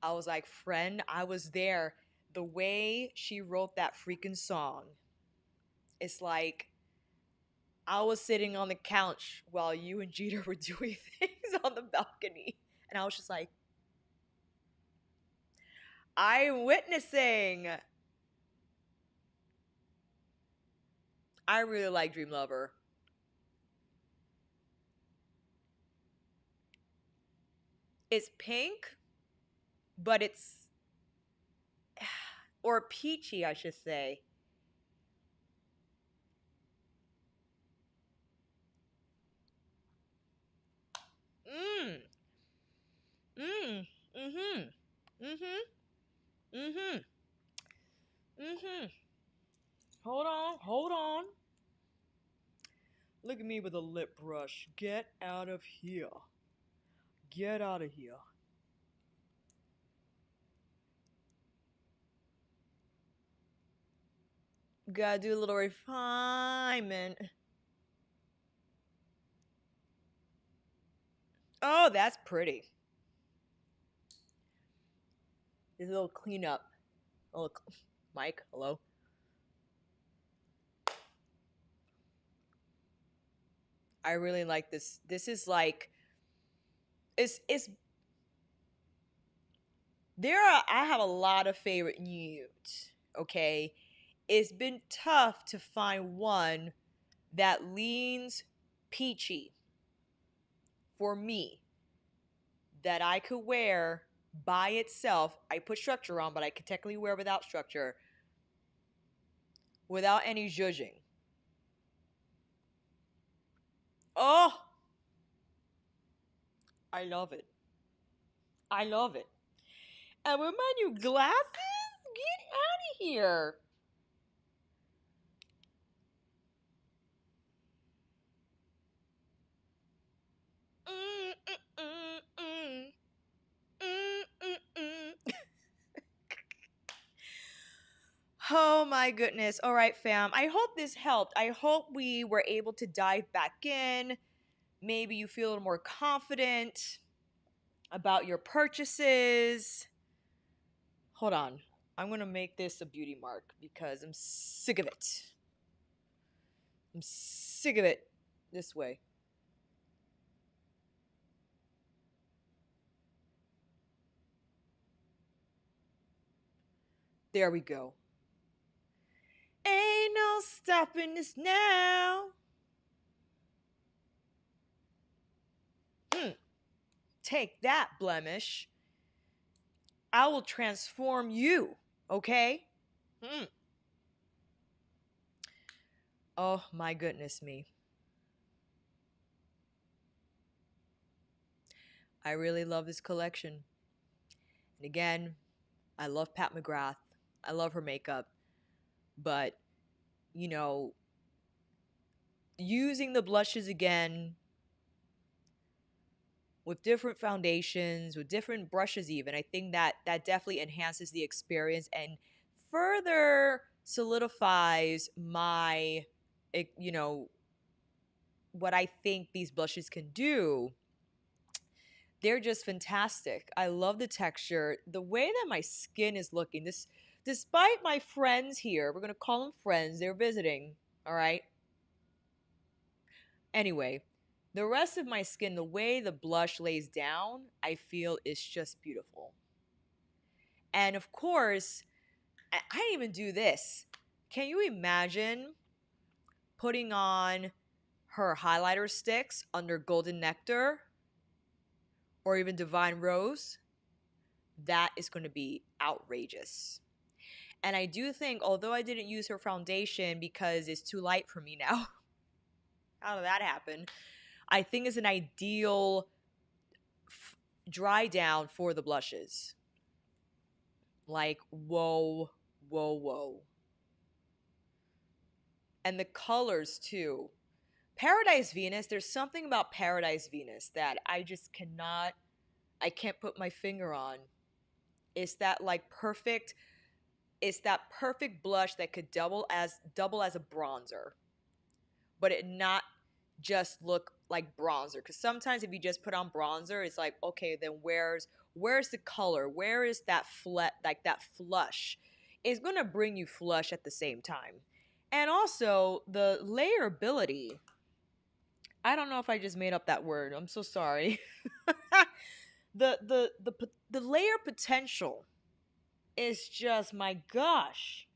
I was like, friend, I was there. The way she wrote that freaking song, it's like I was sitting on the couch while you and Jeter were doing things on the balcony. And I was just like, I'm witnessing. I really like Dream Lover. It's pink, but it's, or peachy, I should say. Mmm. Mmm. Mm-hmm. Mm-hmm. Mm-hmm. Mm-hmm. Hold on. Hold on. Look at me with a lip brush. Get out of here. Get out of here. Gotta do a little refinement. Oh, that's pretty. There's a little cleanup. Oh, look. Mike, hello. I really like this. This is like, it's there are, I have a lot of favorite nudes, okay? It's been tough to find one that leans peachy for me that I could wear by itself. I put structure on, but I could technically wear without structure without any judging. Oh, I love it. I love it. And with my new glasses, get out of here. Mm, mm, mm, mm. Mm, mm, mm. Oh my goodness. All right, fam. I hope this helped. I hope we were able to dive back in. Maybe you feel a little more confident about your purchases. Hold on. I'm going to make this a beauty mark because I'm sick of it. I'm sick of it this way. There we go. Ain't no stopping us now. Take that, blemish. I will transform you, okay? Oh my goodness me. I really love this collection. And again, I love Pat McGrath. I love her makeup. But, you know, using the blushes again with different foundations, with different brushes even, I think that that definitely enhances the experience and further solidifies my, you know, what I think these blushes can do. They're just fantastic. I love the texture, the way that my skin is looking. This, despite my friends here, we're gonna call them friends. They're visiting. All right. Anyway, the rest of my skin, the way the blush lays down, I feel is just beautiful. And of course, I didn't even do this. Can you imagine putting on her highlighter sticks under Golden Nectar or even Divine Rose? That is going to be outrageous. And I do think, although I didn't use her foundation because it's too light for me now, how did that happen? I think it's an ideal dry down for the blushes. Like, whoa, whoa, whoa. And the colors too. Paradise Venus, there's something about Paradise Venus that I just cannot, I can't put my finger on. It's that like perfect, it's that perfect blush that could double as a bronzer, but it not just look like bronzer. Because sometimes if you just put on bronzer, it's like, okay, then where's the color? Where is that like that flush? It's gonna bring you flush at the same time. And also the layerability. I don't know if I just made up that word. I'm so sorry. The layer potential is just, my gosh.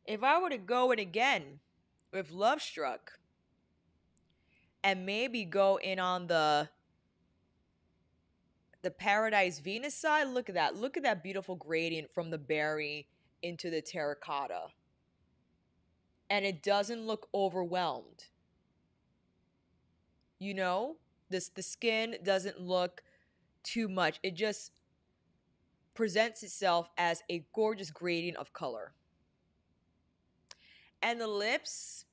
If I were to go in again with Lovestruck and maybe go in on the Paradise Venus side, look at that. Look at that beautiful gradient from the berry into the terracotta. And it doesn't look overwhelmed. You know, the skin doesn't look too much. It just presents itself as a gorgeous gradient of color. And the lips,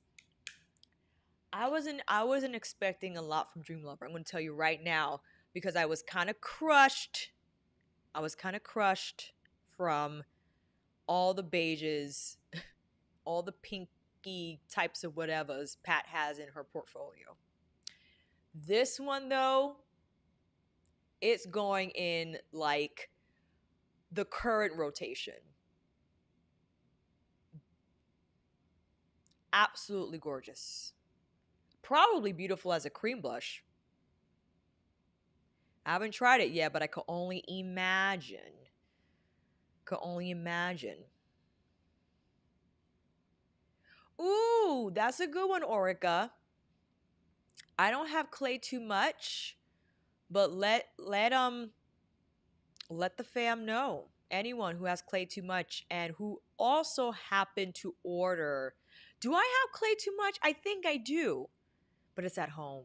I wasn't expecting a lot from Dream Lover. I'm going to tell you right now because I was kind of crushed. I was kind of crushed from all the beiges, all the pinky types of whatevers Pat has in her portfolio. This one though, it's going in like the current rotation. Absolutely gorgeous. Probably beautiful as a cream blush. I haven't tried it yet, but I could only imagine. Could only imagine. Ooh, that's a good one, Orica. I don't have clay too much, but let the fam know. Anyone who has clay too much and who also happened to order. Do I have clay too much? I think I do, but it's at home.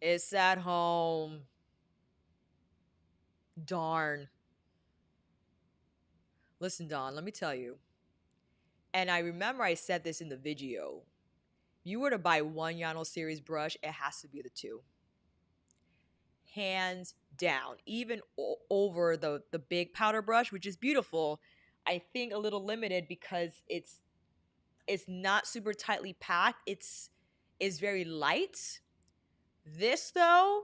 It's at home. Darn. Listen, Don, let me tell you. And I remember I said this in the video. If you were to buy one Yano series brush, it has to be the two. Hands down. Even over the big powder brush, which is beautiful. I think a little limited because it's not super tightly packed. It's very light. This though,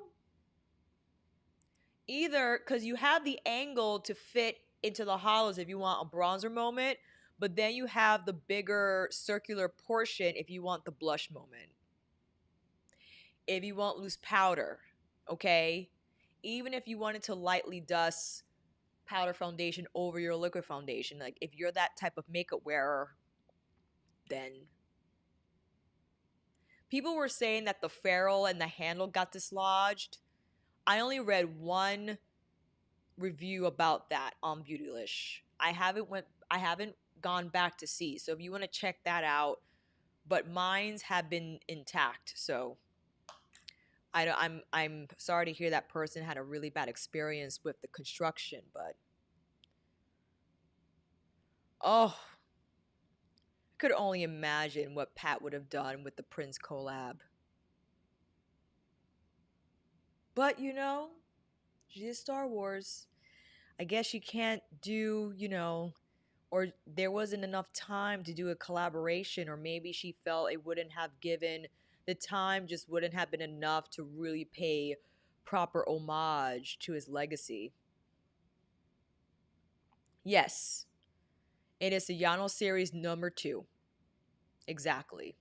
either because you have the angle to fit into the hollows if you want a bronzer moment, but then you have the bigger circular portion if you want the blush moment. If you want loose powder, okay? Even if you wanted to lightly dust powder foundation over your liquid foundation, like if you're that type of makeup wearer, then people were saying that the ferrule and the handle got dislodged. I only read one review about that on Beautylish. I haven't gone back to see. So if you want to check that out, but mine's have been intact. So I'm sorry to hear that person had a really bad experience with the construction, but oh, I could only imagine what Pat would have done with the Prince collab. But you know, she did Star Wars. I guess you can't do, or there wasn't enough time to do a collaboration, or maybe she felt it wouldn't have given the time, just wouldn't have been enough to really pay proper homage to his legacy. Yes, it is the Yano series number 2. Exactly.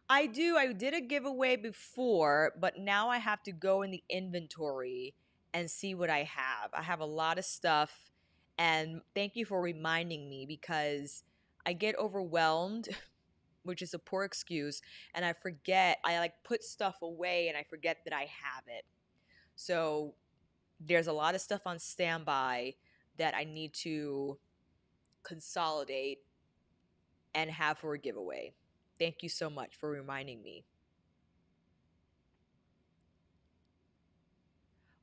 I do. I did a giveaway before, but now I have to go in the inventory and see what I have. I have a lot of stuff, and thank you for reminding me because I get overwhelmed, which is a poor excuse, and I forget. I like put stuff away and I forget that I have it. So there's a lot of stuff on standby that I need to consolidate and have for a giveaway. Thank you so much for reminding me.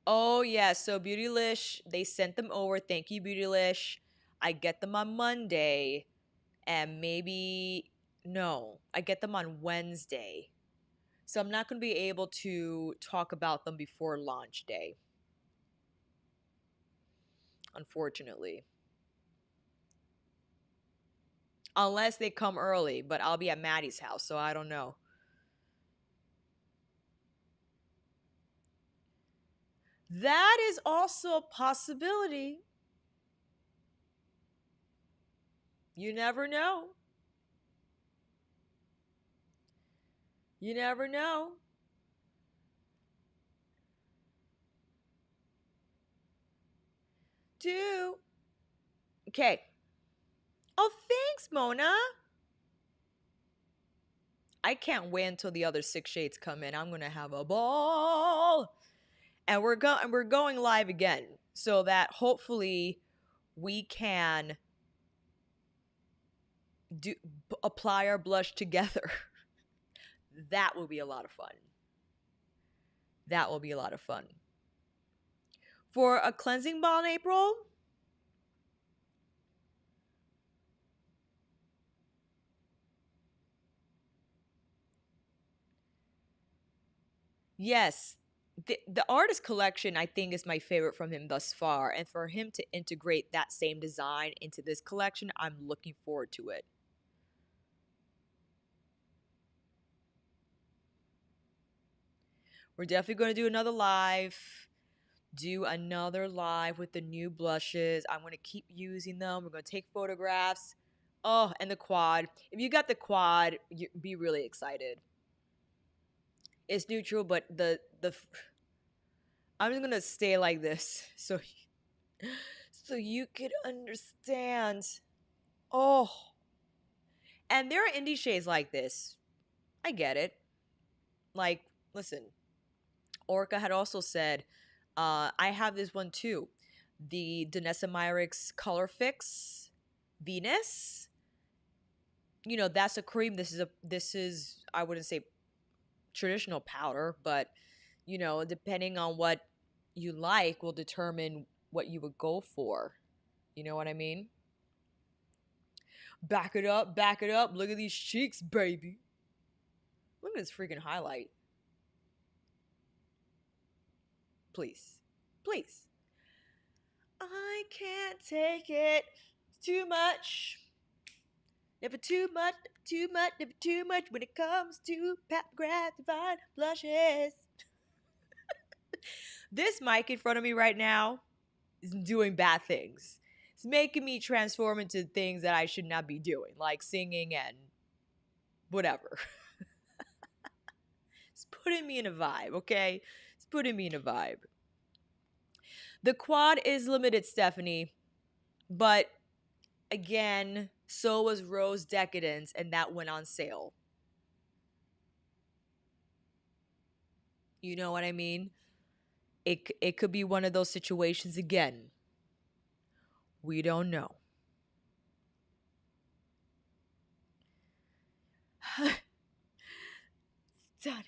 Oh yeah, so Beautylish, they sent them over. Thank you, Beautylish. I get them on Monday, and maybe no, I get them on Wednesday. So I'm not going to be able to talk about them before launch day, unfortunately. Unless they come early, but I'll be at Maddie's house, so I don't know. That is also a possibility. You never know. You never know. Do. Okay. Oh, thanks, Mona. I can't wait until the other 6 shades come in. I'm gonna have a ball, and we're going live again, so that hopefully we can do apply our blush together. That will be a lot of fun. That will be a lot of fun. For a cleansing ball in April, yes. The artist collection I think is my favorite from him thus far, and for him to integrate that same design into this collection, I'm looking forward to it. We're definitely going to do another live. Do another live with the new blushes. I'm going to keep using them. We're going to take photographs. Oh, and the quad. If you got the quad, you be really excited. It's neutral, but the I'm just going to stay like this so you could understand. Oh, and there are indie shades like this. I get it. Like, listen, Orca had also said, I have this one too. The Danessa Myricks Color Fix Venus. That's a cream. This is I wouldn't say traditional powder, but depending on what you like will determine what you would go for. You know what I mean? Back it up, back it up. Look at these cheeks, baby. Look at this freaking highlight. Please. Please. I can't take it. It's too much. Never too much, never too much, never too much when it comes to McGrath Divine blushes. This mic in front of me right now is doing bad things. It's making me transform into things that I should not be doing, like singing and whatever. It's putting me in a vibe, okay? It's putting me in a vibe. The quad is limited, Stephanie, but again, so was Rose Decadence, and that went on sale. You know what I mean? It could be one of those situations again. We don't know. Stunning,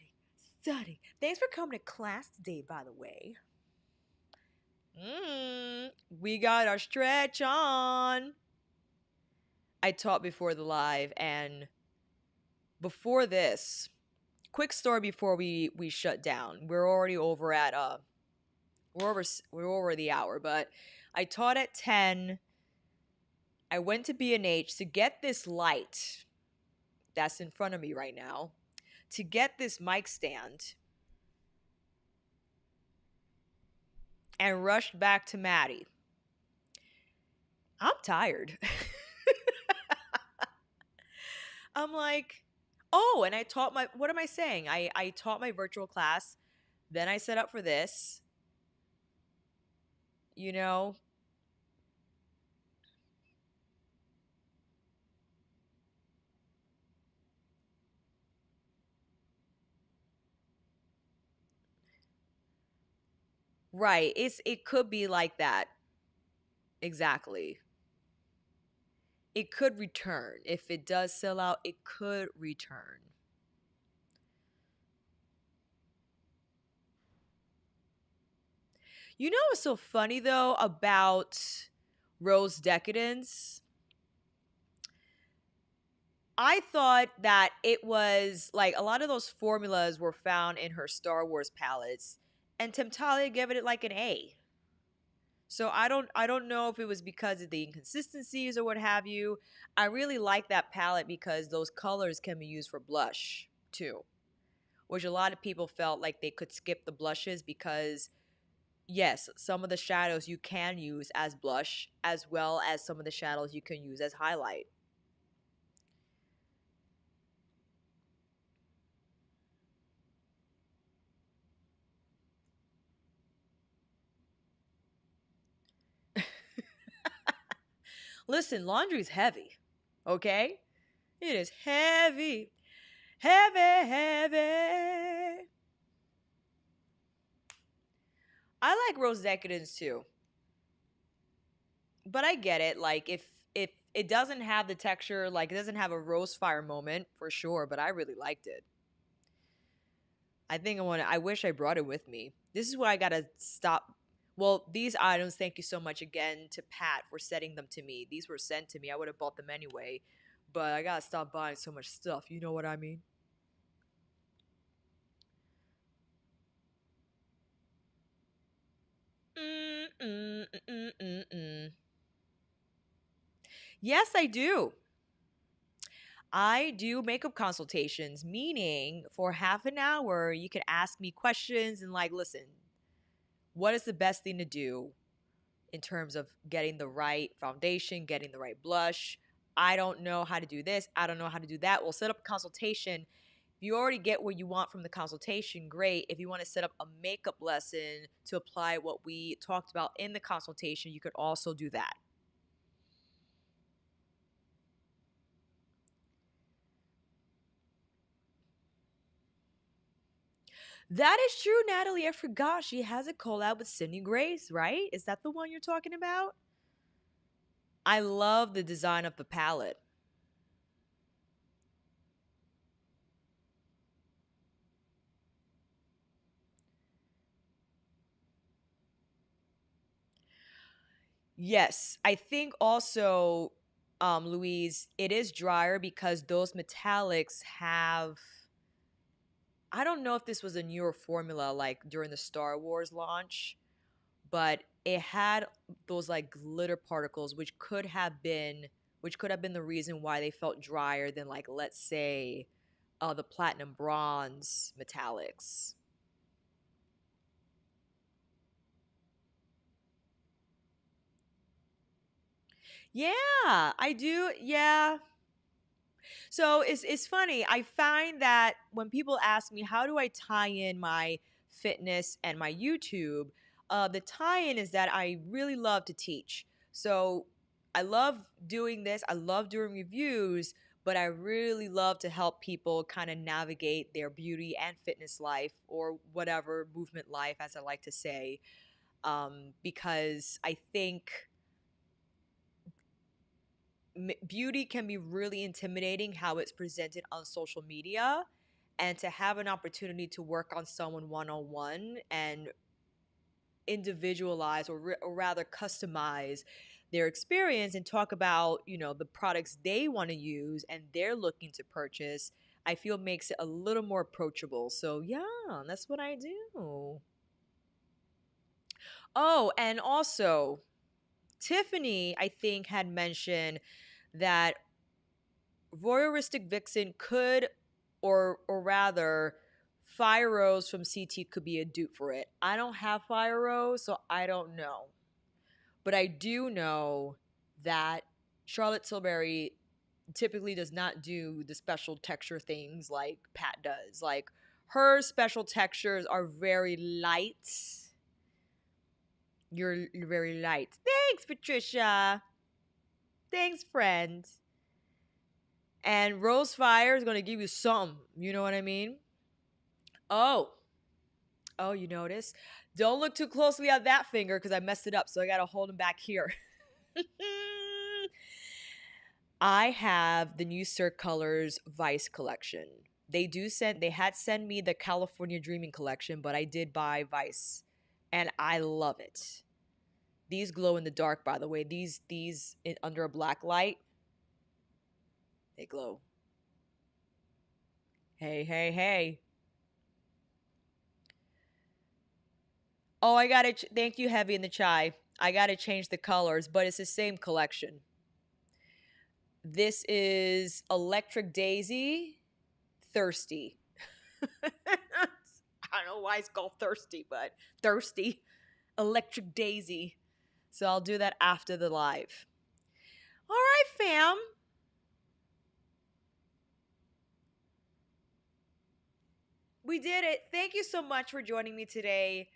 stunning. Thanks for coming to class today, by the way. We got our stretch on. I taught before the live, and before this, quick story before we shut down. We're already over at we're over the hour, but I taught at 10. I went to B&H to get this light that's in front of me right now, to get this mic stand, and rushed back to Maddie. I'm tired. I'm like, oh, and I taught my, what am I saying? I taught my virtual class. Then I set up for this. You know? Right. It could be like that. Exactly. It could return. If it does sell out, it could return. You know what's so funny though about Rose Decadence? I thought that it was like a lot of those formulas were found in her Star Wars palettes, and Temptalia gave it like an A. So I don't know if it was because of the inconsistencies or what have you. I really like that palette because those colors can be used for blush too, which a lot of people felt like they could skip the blushes because yes, some of the shadows you can use as blush as well as some of the shadows you can use as highlight. Listen, laundry's heavy, okay? It is heavy, heavy, heavy. I like Rose Decadence too, but I get it. Like if it doesn't have the texture, like it doesn't have a rose fire moment for sure, but I really liked it. I think I want to. I wish I brought it with me. This is why I gotta stop. Well, these items, thank you so much again to Pat for sending them to me. These were sent to me. I would have bought them anyway, but I gotta stop buying so much stuff. You know what I mean? Mm, mm, mm, mm, mm, mm. Yes, I do. I do makeup consultations, meaning for half an hour, you can ask me questions and, like, listen, what is the best thing to do in terms of getting the right foundation, getting the right blush? I don't know how to do this. I don't know how to do that. We'll set up a consultation. If you already get what you want from the consultation, great. If you want to set up a makeup lesson to apply what we talked about in the consultation, you could also do that. That is true, Natalie. I forgot she has a collab with Sydney Grace, right? Is that the one you're talking about? I love the design of the palette. Yes, I think also, Louise, it is drier because those metallics have I don't know if this was a newer formula like during the Star Wars launch, but it had those like glitter particles which could have been the reason why they felt drier than like let's say the platinum bronze metallics. Yeah, I do. Yeah. So it's funny. I find that when people ask me how do I tie in my fitness and my YouTube, the tie-in is that I really love to teach. So I love doing this. I love doing reviews, but I really love to help people kind of navigate their beauty and fitness life or whatever movement life, as I like to say, because I think beauty can be really intimidating how it's presented on social media, and to have an opportunity to work on someone one-on-one and individualize or rather customize their experience and talk about the products they want to use and they're looking to purchase, I feel makes it a little more approachable. So yeah, that's what I do. Oh, and also Tiffany, I think, had mentioned that Voyeuristic Vixen could, or rather, Fire Rose from CT could be a dupe for it. I don't have Fire Rose, so I don't know. But I do know that Charlotte Tilbury typically does not do the special texture things like Pat does. Like, her special textures are very light. You're very light. Thanks, Patricia. Thanks, friend. And Rose Fire is going to give you some. You know what I mean? Oh, oh, you notice? Don't look too closely at that finger because I messed it up, so I got to hold him back here. I have the new Cirque Colors Vice collection. They had sent me the California Dreaming collection, but I did buy Vice, and I love it. These glow in the dark, by the way. Under a black light, they glow. Hey, hey, hey. Oh, thank you, Heavy in the Chai. I gotta change the colors, but it's the same collection. This is Electric Daisy, Thirsty. I don't know why it's called Thirsty, but Thirsty. Electric Daisy. So I'll do that after the live. All right, fam. We did it. Thank you so much for joining me today.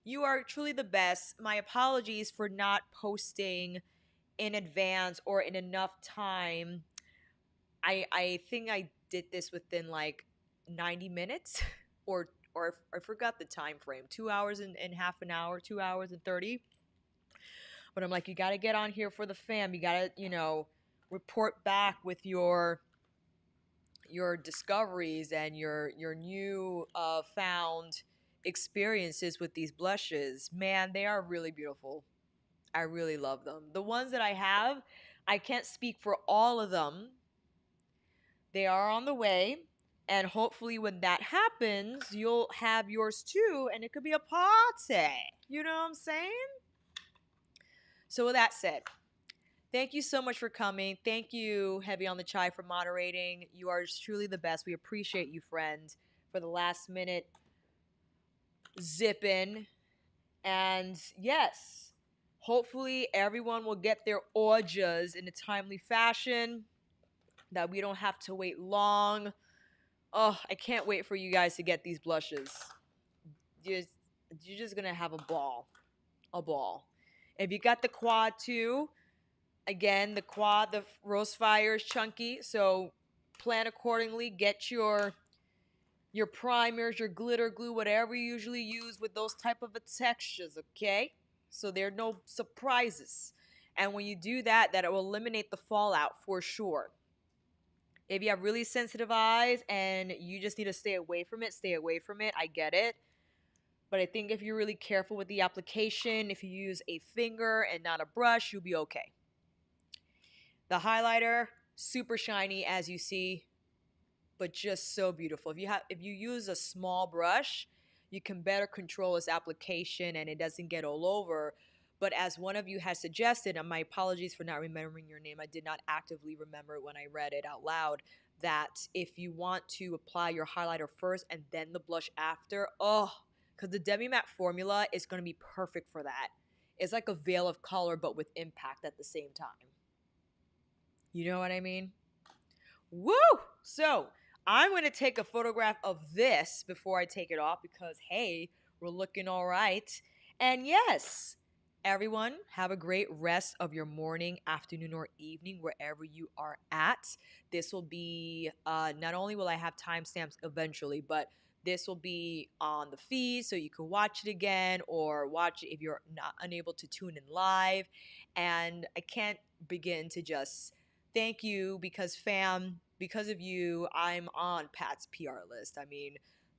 You are truly the best. My apologies for not posting in advance or in enough time. I think I did this within like 90 minutes or I forgot the time frame. 2 hours and half an hour, 2 hours and 30. But I'm like, you gotta get on here for the fam. You gotta, report back with your discoveries and your new found experiences with these blushes. Man, they are really beautiful. I really love them. The ones that I have, I can't speak for all of them. They are on the way. And hopefully, when that happens, you'll have yours too, and it could be a party. You know what I'm saying? So, with that said, thank you so much for coming. Thank you, Heavy on the Chai, for moderating. You are truly the best. We appreciate you, friend, for the last minute zip in. And yes, hopefully, everyone will get their orgias in a timely fashion, that we don't have to wait long. Oh, I can't wait for you guys to get these blushes. You're, you're just gonna have a ball. A ball. If you got the quad too, again, the quad, the Rose Fire is chunky, so plan accordingly. Get your primers, your glitter glue, whatever you usually use with those type of textures, okay? So there are no surprises. And when you do that, that will eliminate the fallout for sure. If you have really sensitive eyes and you just need to stay away from it, stay away from it. I get it. But I think if you're really careful with the application, if you use a finger and not a brush, you'll be okay. The highlighter, super shiny as you see. but just so beautiful. If you use a small brush, you can better control its application and it doesn't get all over. But as one of you has suggested, and my apologies for not remembering your name, I did not actively remember it when I read it out loud, that if you want to apply your highlighter first and then the blush after, oh, because the demi matte formula is going to be perfect for that. It's like a veil of color but with impact at the same time. You know what I mean? Woo! So I'm going to take a photograph of this before I take it off because, hey, we're looking all right. And yes, everyone, have a great rest of your morning, afternoon, or evening, wherever you are at. This will be, not only will I have timestamps eventually, but this will be on the feed so you can watch it again or watch it if you're not unable to tune in live. And I can't begin to just thank you because fam, because of you, I'm on Pat's PR list. I mean,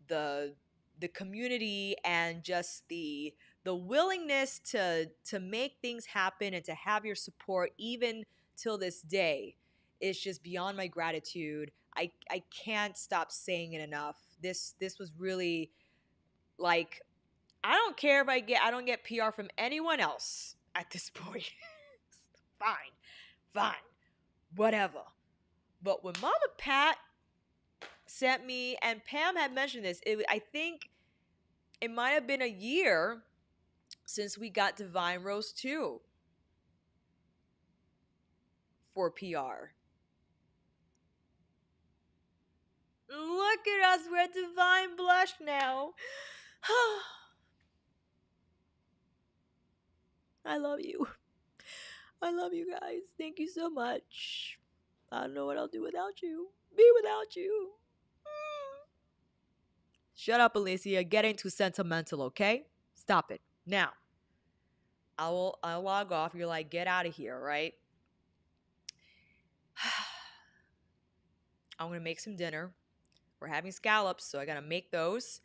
the the community and just the willingness to make things happen and to have your support even till this day is just beyond my gratitude. I can't stop saying it enough. This was really like, I don't get PR from anyone else at this point. Fine. Fine. Whatever. But when Mama Pat sent me, and Pam had mentioned this, I think it might have been a year since we got Divine Rose 2 for PR. Look at us, we're at Divine Blush now. I love you. I love you guys. Thank you so much. I don't know what I'll do without you. Be without you. Shut up, Alicia. Getting too sentimental, okay? Stop it. Now, I'll log off. You're like, get out of here, right? I'm gonna make some dinner. We're having scallops, so I gotta make those.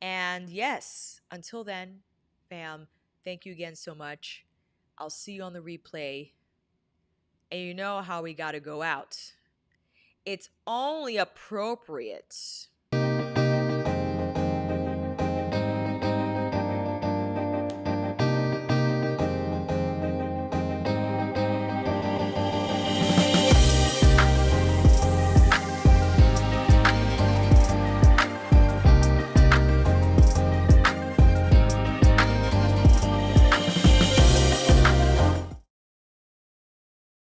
And yes, until then, fam, thank you again so much. I'll see you on the replay. And you know how we gotta go out. It's only appropriate